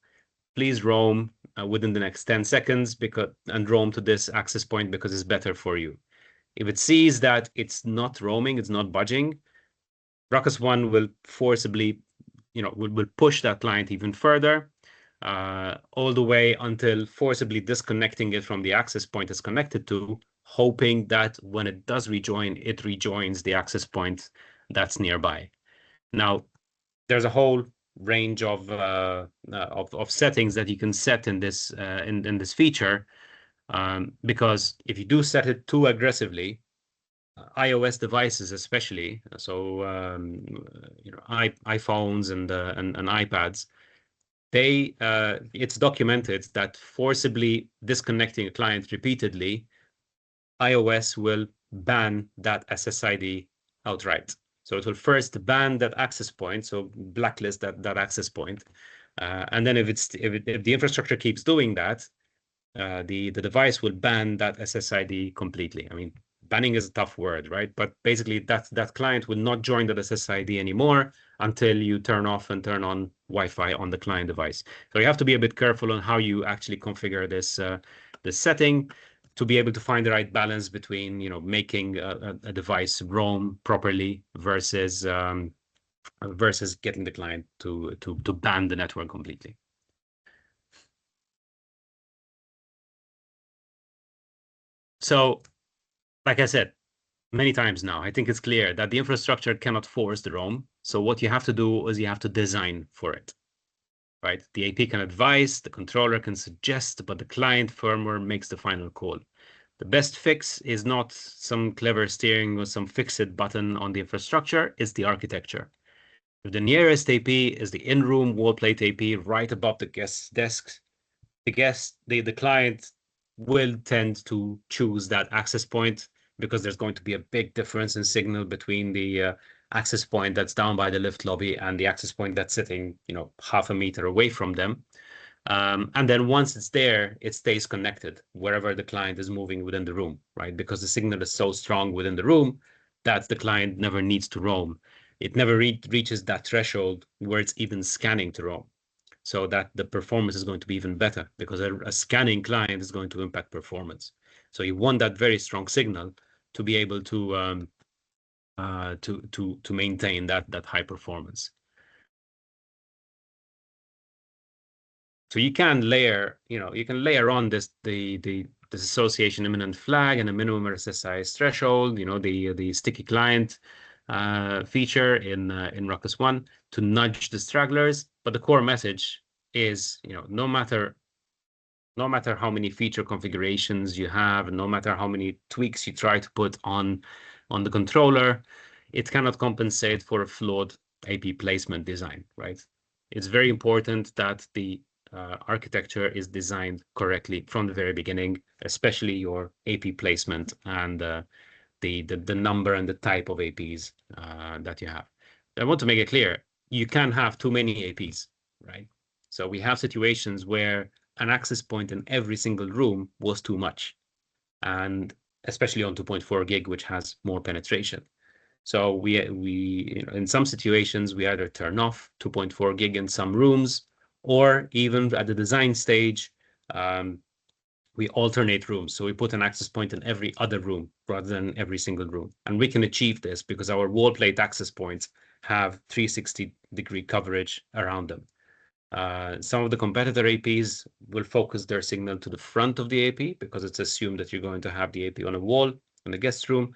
please roam within the next 10 seconds and roam to this access point because it's better for you. If it sees that it's not roaming, it's not budging, Ruckus One will forcibly, will push that client even further, all the way until forcibly disconnecting it from the access point it's connected to, hoping that when it does rejoin, it rejoins the access point that's nearby. Now, there's a whole range of settings that you can set in this in this feature, because if you do set it too aggressively, iOS devices especially, so iPhones and iPads, it's documented that forcibly disconnecting a client repeatedly, iOS will ban that SSID outright. So it will first ban that access point, so blacklist that access point, and then if the infrastructure keeps doing that, the device will ban that SSID completely. I mean, banning is a tough word, right? But basically, that client will not join that SSID anymore until you turn off and turn on Wi-Fi on the client device. So you have to be a bit careful on how you actually configure this setting to be able to find the right balance between, making a device roam properly versus getting the client to ban the network completely. So, like I said many times now, I think it's clear that the infrastructure cannot force the roam. So what you have to do is you have to design for it, right? The AP can advise, the controller can suggest, but the client firmware makes the final call. The best fix is not some clever steering or some fix-it button on the infrastructure, it's the architecture. If the nearest AP is the in-room wall plate AP right above the guest's desk, the client will tend to choose that access point because there's going to be a big difference in signal between the access point that's down by the lift lobby and the access point that's sitting, half a meter away from them. And then once it's there, it stays connected wherever the client is moving within the room, right? Because the signal is so strong within the room that the client never needs to roam. It never reaches that threshold where it's even scanning to roam. So that the performance is going to be even better because a scanning client is going to impact performance. So you want that very strong signal to be able to maintain that high performance. So you can layer on this association imminent flag and a minimum RSSI threshold, the sticky client feature in Ruckus One to nudge the stragglers. But the core message is, no matter how many feature configurations you have, and no matter how many tweaks you try to put on the controller, it cannot compensate for a flawed AP placement design, right? It's very important that the architecture is designed correctly from the very beginning, especially your AP placement and the number and the type of APs that you have. I want to make it clear, you can have too many APs, right? So we have situations where an access point in every single room was too much, and especially on 2.4 gig, which has more penetration. So we in some situations, we either turn off 2.4 gig in some rooms, or even at the design stage, we alternate rooms. So we put an access point in every other room rather than every single room. And we can achieve this because our wall plate access points have 360-degree coverage around them. Some of the competitor APs will focus their signal to the front of the AP because it's assumed that you're going to have the AP on a wall in the guest room.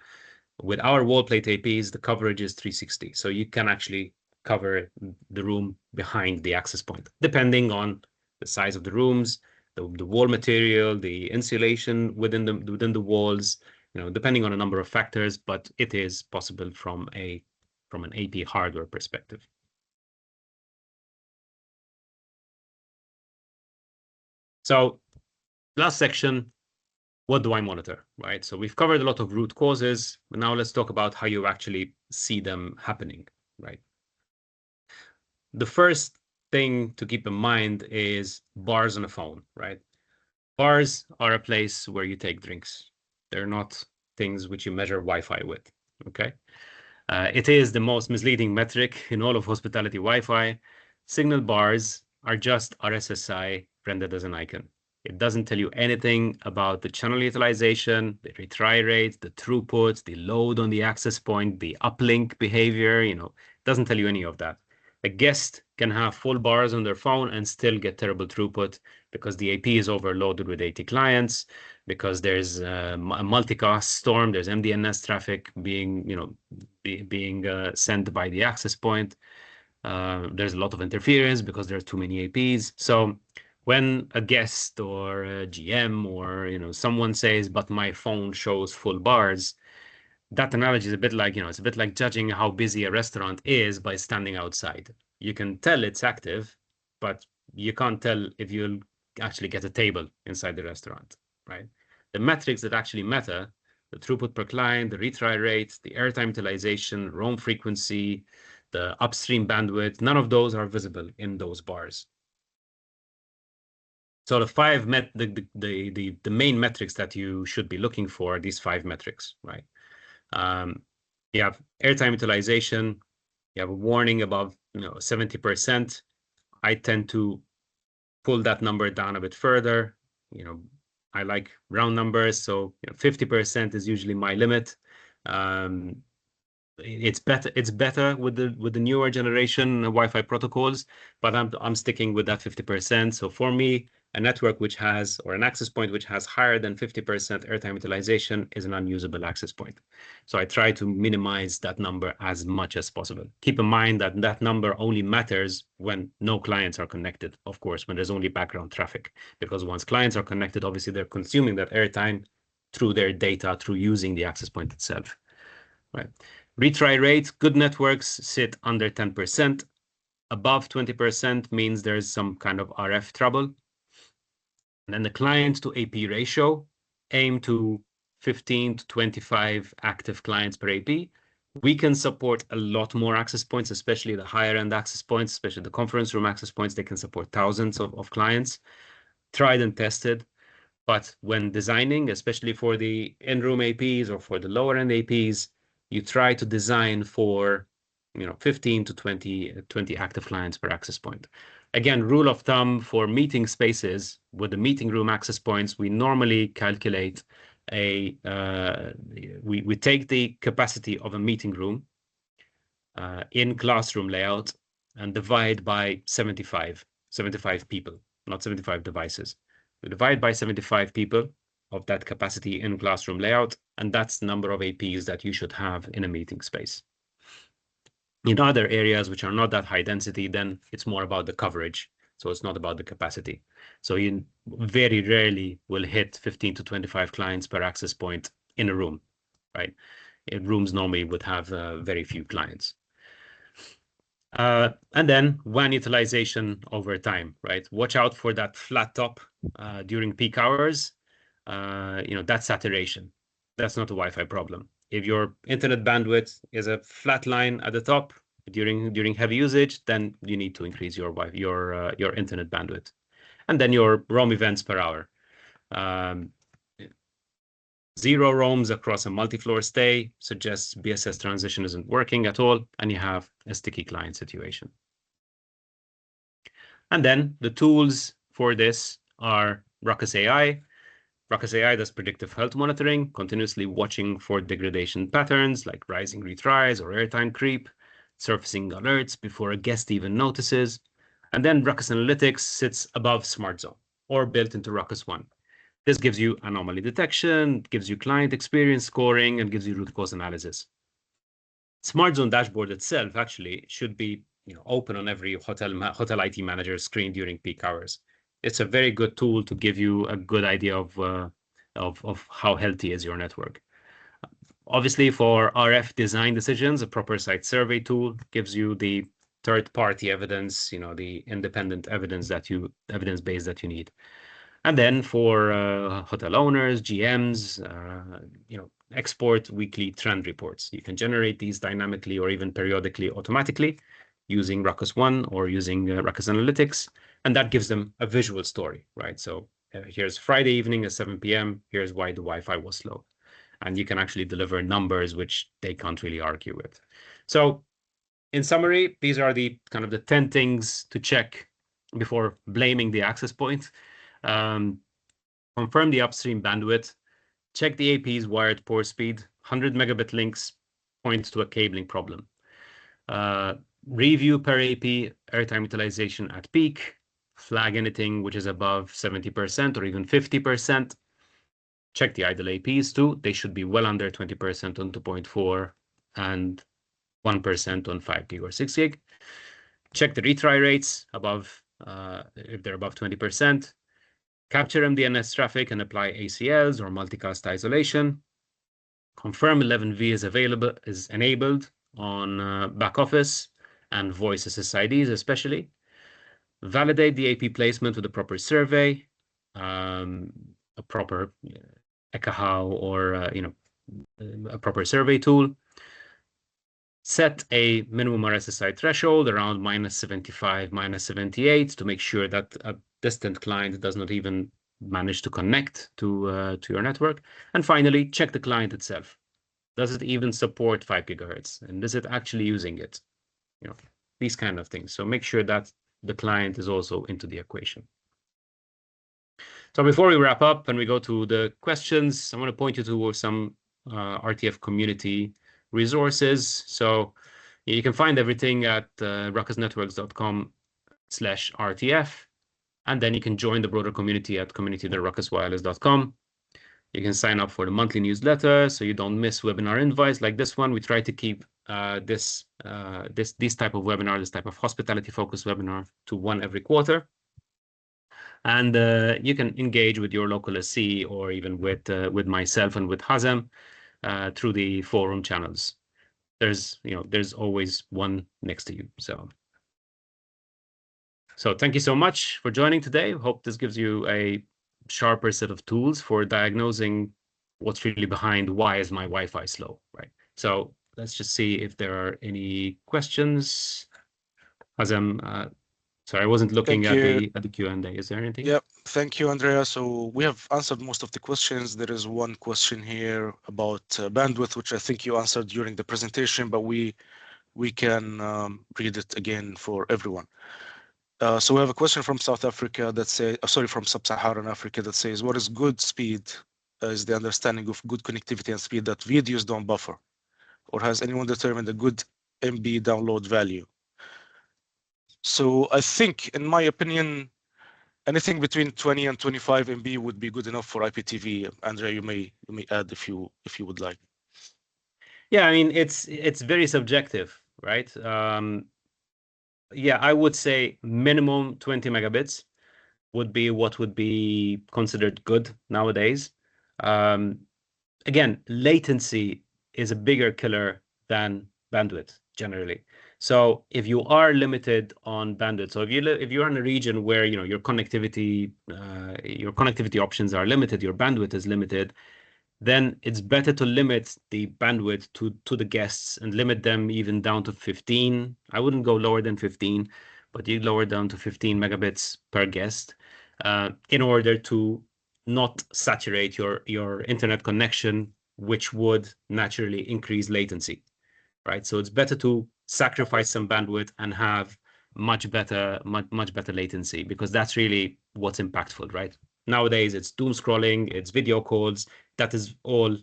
With our wall plate APs, the coverage is 360. So you can actually cover the room behind the access point, depending on the size of the rooms, the wall material, the insulation within the walls, depending on a number of factors, but it is possible from an AP hardware perspective. So last section, what do I monitor, right? So we've covered a lot of root causes, but now let's talk about how you actually see them happening, right? The first thing to keep in mind is bars on a phone, right? Bars are a place where you take drinks. They're not things which you measure Wi-Fi with, okay? It is the most misleading metric in all of hospitality Wi-Fi. Signal bars are just RSSI rendered as an icon. It doesn't tell you anything about the channel utilization, the retry rate, the throughput, the load on the access point, the uplink behavior, it doesn't tell you any of that. A guest can have full bars on their phone and still get terrible throughput because the AP is overloaded with 80 clients, because there's a multicast storm, there's MDNS traffic being sent by the access point. There's a lot of interference because there's too many APs. So when a guest or a GM or someone says, "But my phone shows full bars," that analogy is a bit like, it's a bit like judging how busy a restaurant is by standing outside. You can tell it's active, but you can't tell if you'll actually get a table inside the restaurant, right? The metrics that actually matter, the throughput per client, the retry rate, the airtime utilization, roam frequency, the upstream bandwidth, none of those are visible in those bars. So the main metrics that you should be looking for are these 5 metrics, right? You have airtime utilization, you have a warning above 70%. I tend to pull that number down a bit further. I like round numbers, so 50% is usually my limit. It's better with the newer generation Wi-Fi protocols, but I'm sticking with that 50%. So for me, a network which has, or an access point which has higher than 50% airtime utilization is an unusable access point. So I try to minimize that number as much as possible. Keep in mind that that number only matters when no clients are connected, of course, when there's only background traffic, because once clients are connected, obviously they're consuming that airtime through their data, through using the access point itself, right? Retry rate, good networks sit under 10%. Above 20% means there's some kind of RF trouble. And then the client to AP ratio, aim to 15 to 25 active clients per AP. We can support a lot more access points, especially the higher end access points, especially the conference room access points. They can support thousands of clients, tried and tested. But when designing, especially for the in-room APs or for the lower end APs, you try to design for 15 to 20 active clients per access point. Again, rule of thumb for meeting spaces with the meeting room access points, we normally calculate we take the capacity of a meeting room in classroom layout and divide by 75 people, not 75 devices. We divide by 75 people of that capacity in classroom layout, and that's the number of APs that you should have in a meeting space. In other areas which are not that high density, then it's more about the coverage. So it's not about the capacity. So you very rarely will hit 15 to 25 clients per access point in a room, right? Rooms normally would have very few clients. And then WAN utilization over time, right? Watch out for that flat top during peak hours. That's saturation. That's not a Wi-Fi problem. If your internet bandwidth is a flat line at the top during heavy usage, then you need to increase your internet bandwidth. And then your roam events per hour. Um, Zero roams across a multi-floor stay suggests BSS transition isn't working at all, and you have a sticky client situation. And then the tools for this are Ruckus AI. Ruckus AI does predictive health monitoring, continuously watching for degradation patterns like rising retries or airtime creep, surfacing alerts before a guest even notices. And then Ruckus Analytics sits above Smart Zone or built into Ruckus One. This gives you anomaly detection, gives you client experience scoring, and gives you root cause analysis. Smart Zone dashboard itself actually should be open on every hotel IT manager screen during peak hours. It's a very good tool to give you a good idea of how healthy is your network. Obviously, for RF design decisions, a proper site survey tool gives you the third-party evidence, the independent evidence base that you need. And then for hotel owners, GMs, export weekly trend reports. You can generate these dynamically or even periodically automatically using Ruckus One or using Ruckus Analytics, and that gives them a visual story, right? So here's Friday evening at 7 p.m. Here's why the Wi-Fi was slow. And you can actually deliver numbers which they can't really argue with. So in summary, these are the kind of the 10 things to check before blaming the access point. Confirm the upstream bandwidth, check the AP's wired port speed, 100 megabit links points to a cabling problem. Review per AP airtime utilization at peak, flag anything which is above 70% or even 50%. Check the idle APs too. They should be well under 20% on 2.4 and 1% on 5 gig or 6 gig. Check the retry rates above, if they're above 20%. Capture MDNS traffic and apply ACLs or multicast isolation. Confirm 11V is enabled on back office and voice SSIDs especially. Validate the AP placement with a proper survey, a proper Ekahau or a proper survey tool. Set a minimum RSSI threshold around -75, -78 to make sure that a distant client does not even manage to connect to your network. And finally, check the client itself. Does it even support 5 gigahertz? And is it actually using it? These kind of things. So make sure that the client is also into the equation. So before we wrap up and we go to the questions, I want to point you to some RTF community resources. So you can find everything at ruckusnetworks.com/RTF, and then you can join the broader community at community.ruckuswireless.com. You can sign up for the monthly newsletter so you don't miss webinar invites like this one. We try to keep this type of webinar, this type of hospitality-focused webinar to one every quarter. And you can engage with your local SC or even with myself and with Hazem through the forum channels. There's always one next to you. So thank you so much for joining today. Hope this gives you a sharper set of tools for diagnosing what's really behind why is my Wi-Fi slow, right? So let's just see if there are any questions. Hazem, sorry, I wasn't looking at the Q&A. Is there anything? Yep. Thank you, Andrea. So we have answered most of the questions. There is one question here about bandwidth, which I think you answered during the presentation, but we can read it again for everyone. So we have a question from South Africa that says, from Sub-Saharan Africa that says, what is good speed? Is the understanding of good connectivity and speed that videos don't buffer? Or has anyone determined a good MB download value? So I think, in my opinion, anything between 20 and 25 MB would be good enough for IPTV. Andrea, you may add if you would like. Yeah, I mean it's very subjective, right? Yeah, I would say minimum 20 megabits would be what would be considered good nowadays. Again, latency is a bigger killer than bandwidth generally. So if you are limited on bandwidth, so if you're in a region where your connectivity options are limited, your bandwidth is limited, then it's better to limit the bandwidth to the guests and limit them even down to 15. I wouldn't go lower than 15, but you lower down to 15 megabits per guest in order to not saturate your internet connection, which would naturally increase latency, right? So it's better to sacrifice some bandwidth and have much better latency, because that's really what's impactful, right? Nowadays, it's doom scrolling, it's video calls. That is all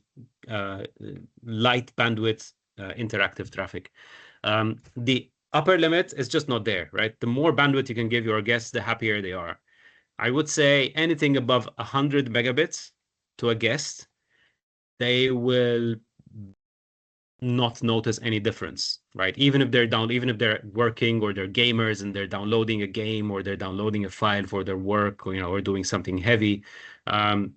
light bandwidth interactive traffic. The upper limit is just not there, right? The more bandwidth you can give your guests, the happier they are. I would say anything above 100 megabits to a guest, they will not notice any difference, right? Even if they're working or they're gamers and they're downloading a game or they're downloading a file for their work, or doing something heavy, over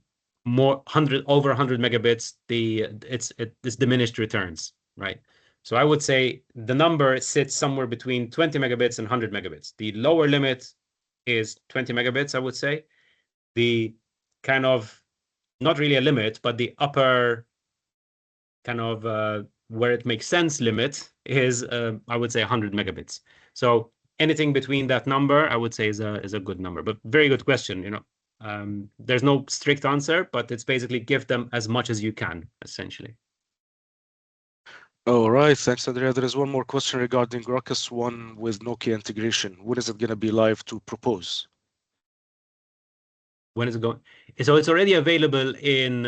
100 megabits, it's diminished returns, right? So I would say the number sits somewhere between 20 megabits and 100 megabits. The lower limit is 20 megabits, I would say. The kind of, not really a limit, but the upper kind of where it makes sense limit is I would say 100 megabits. So anything between that number, I would say is a good number. But very good question. There's no strict answer, but it's basically give them as much as you can, essentially. All right, thanks, Andrea. There is one more question regarding Ruckus One with Nokia integration. When is it going to be live to propose? When is it going? So it's already available in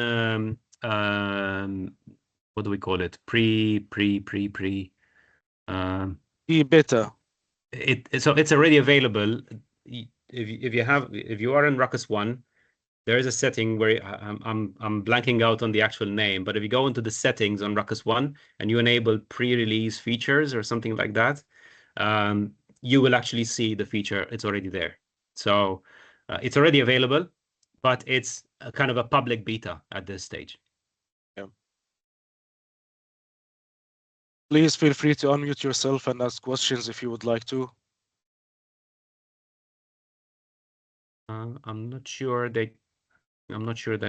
what do we call it? Beta. So it's already available. If you are in Ruckus One, there is a setting where I'm blanking out on the actual name, but if you go into the settings on Ruckus One and you enable pre-release features or something like that, you will actually see the feature. It's already there. So it's already available, but it's a kind of a public beta at this stage. Yeah. Please feel free to unmute yourself and ask questions if you would like to. I'm not sure I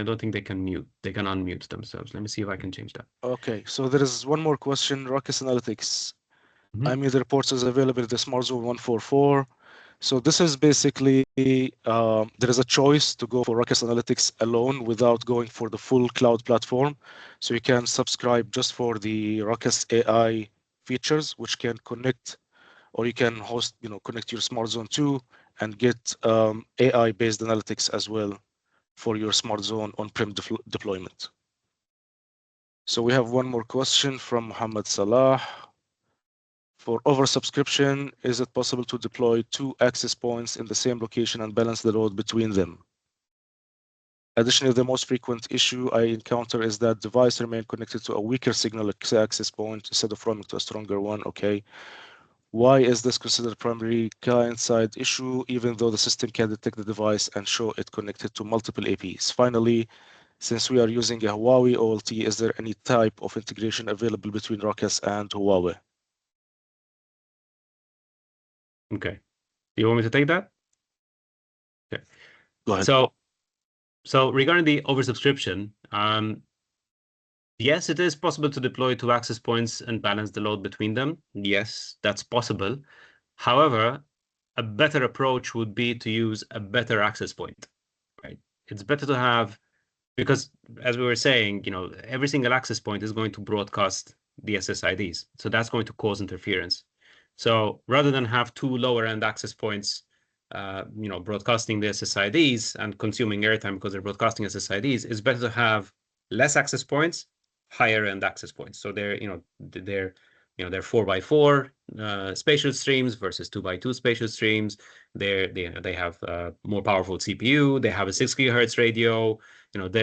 don't think they can mute. They can unmute themselves. Let me see if I can change that. Okay, so there is one more question. Ruckus Analytics. IMU reports is available in the Smart Zone 144. So this is basically, there is a choice to go for Ruckus Analytics alone without going for the full cloud platform. So you can subscribe just for the Ruckus AI features, which can connect, or you can host, connect your Smart Zone 2 and get AI-based analytics as well for your Smart Zone on-prem deployment. So we have one more question from Mohammed Salah. For oversubscription, is it possible to deploy 2 access points in the same location and balance the load between them? Additionally, the most frequent issue I encounter is that device remain connected to a weaker signal access point instead of roaming to a stronger one. Okay. Why is this considered primary client-side issue, even though the system can detect the device and show it connected to multiple APs? Finally, since we are using a Huawei OLT, is there any type of integration available between Ruckus and Huawei? Okay. You want me to take that? Okay. Go ahead. So regarding the oversubscription, yes, it is possible to deploy 2 access points and balance the load between them. Yes, that's possible. However, a better approach would be to use a better access point, right? It's better to have, because as we were saying, every single access point is going to broadcast the SSIDs. So that's going to cause interference. So rather than have 2 lower end access points, broadcasting the SSIDs and consuming airtime because they're broadcasting SSIDs, it's better to have less access points, higher end access points. So they're 4x4 spatial streams versus 2x2 spatial streams. They have more powerful CPU. They have a 6 gigahertz radio.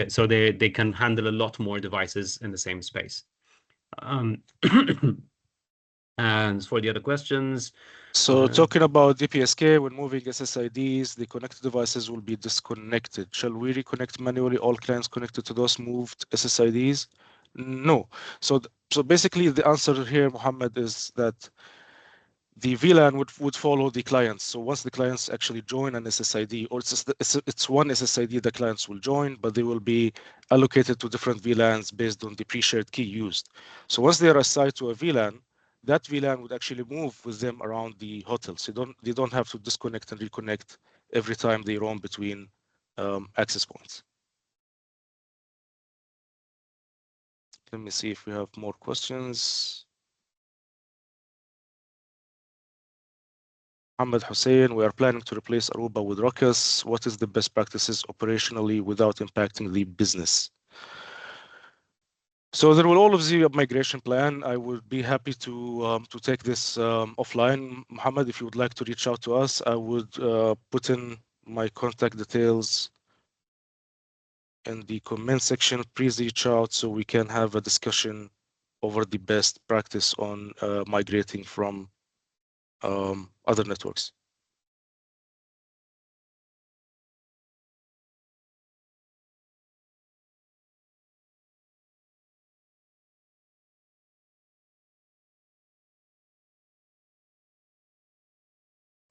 So they can handle a lot more devices in the same space. And for the other questions. So talking about DPSK, when moving SSIDs, the connected devices will be disconnected. Shall we reconnect manually all clients connected to those moved SSIDs? No. So basically the answer here, Mohammed, is that the VLAN would follow the clients. So once the clients actually join an SSID, or it's one SSID the clients will join, but they will be allocated to different VLANs based on the pre-shared key used. So once they are assigned to a VLAN, that VLAN would actually move with them around the hotel. So they don't have to disconnect and reconnect every time they roam between access points. Let me see if we have more questions. Mohammed Hussein, we are planning to replace Aruba with Ruckus. What is the best practices operationally without impacting the business? So there will always be a migration plan. I would be happy to take this offline. Mohammed, if you would like to reach out to us, I would put in my contact details in the comment section. Please reach out so we can have a discussion over the best practice on migrating from other networks.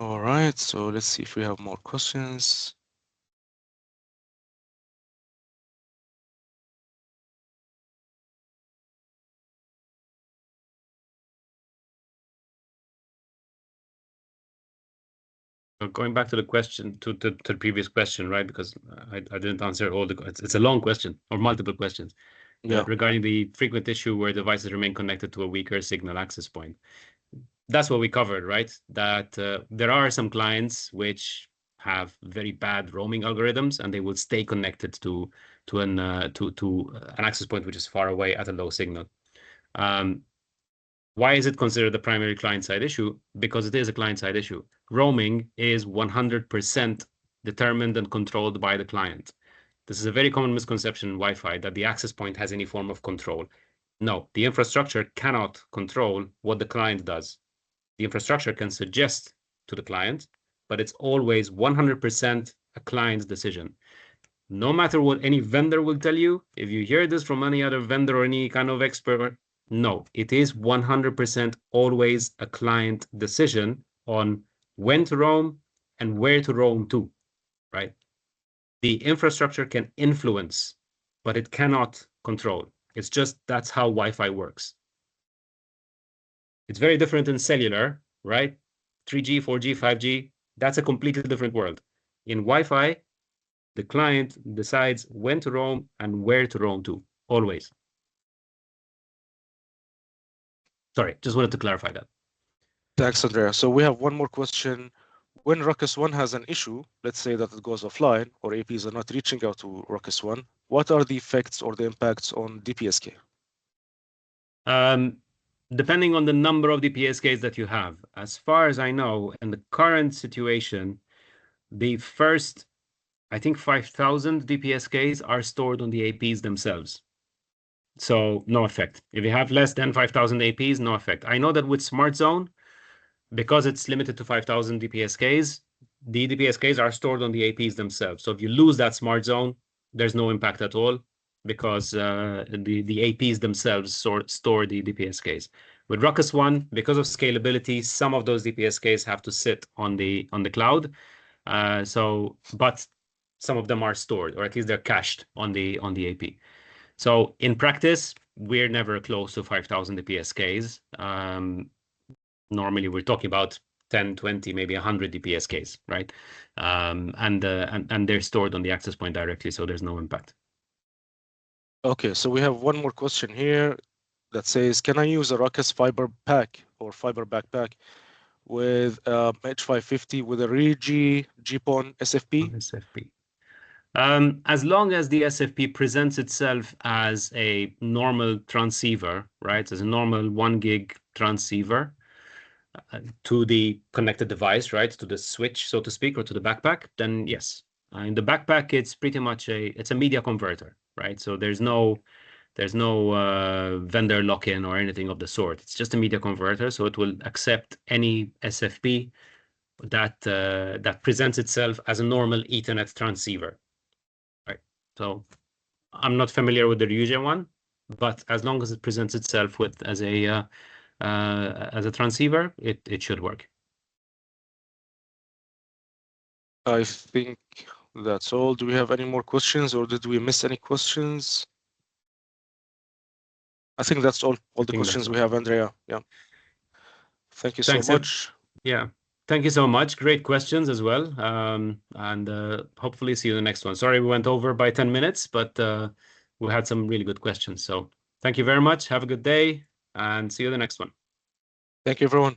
All right, so let's see if we have more questions. Going back to the question, to the previous question, right? Because I didn't answer all the. It's a long question or multiple questions Yeah. regarding the frequent issue where devices remain connected to a weaker signal access point. That's what we covered, right? That there are some clients which have very bad roaming algorithms, and they will stay connected to an access point which is far away at a low signal. Why is it considered the primary client-side issue? Because it is a client-side issue. Roaming is 100% determined and controlled by the client. This is a very common misconception in Wi-Fi that the access point has any form of control. No, the infrastructure cannot control what the client does. The infrastructure can suggest to the client, but it's always 100% a client's decision. No matter what any vendor will tell you, if you hear this from any other vendor or any kind of expert, no, it is 100% always a client decision on when to roam and where to roam to, right? The infrastructure can influence, but it cannot control. It's just that's how Wi-Fi works. It's very different in cellular, right? 3G, 4G, 5G, that's a completely different world. In Wi-Fi, the client decides when to roam and where to roam to, always. Sorry, just wanted to clarify that. Thanks, Andrea. So we have one more question. When Ruckus 1 has an issue, let's say that it goes offline or APs are not reaching out to Ruckus 1, what are the effects or the impacts on DPSK? Depending on the number of DPSKs that you have. As far as I know, in the current situation, the first, I think 5,000 DPSKs are stored on the APs themselves. So no effect. If you have less than 5,000 APs, no effect. I know that with Smart Zone, because it's limited to 5,000 DPSKs, the DPSKs are stored on the APs themselves. So if you lose that Smart Zone, there's no impact at all because the APs themselves store the DPSKs. With Ruckus One, because of scalability, some of those DPSKs have to sit on the cloud. But some of them are stored, or at least they're cached on the AP. So in practice, we're never close to 5,000 DPSKs. Normally, we're talking about 10, 20, maybe 100 DPSKs, right? And they're stored on the access point directly, so there's no impact. Okay, so we have one more question here that says, can I use a Ruckus fiber pack or fiber backpack with H550 with a Regi GPON SFP? SFP. As long as the SFP presents itself as a normal transceiver, right? As a normal 1 gig transceiver to the connected device, right? To the switch, so to speak, or to the backpack, then yes. In the backpack, it's pretty much it's a media converter, right? So there's no vendor lock-in or anything of the sort. It's just a media converter, so it will accept any SFP that presents itself as a normal Ethernet transceiver. Right. So I'm not familiar with the Ryujin one, but as long as it presents itself as a as a transceiver, it should work. I think that's all. Do we have any more questions, or did we miss any questions? I think that's all the I think that's questions all. we have, Andrea. Yeah. Thank you so Thanks, Ed. much. Yeah. Thank you so much. Great questions as well. And hopefully see you in the next one. Sorry we went over by 10 minutes, but we had some really good questions. So thank you very much. Have a good day and see you in the next one. Thank you, everyone.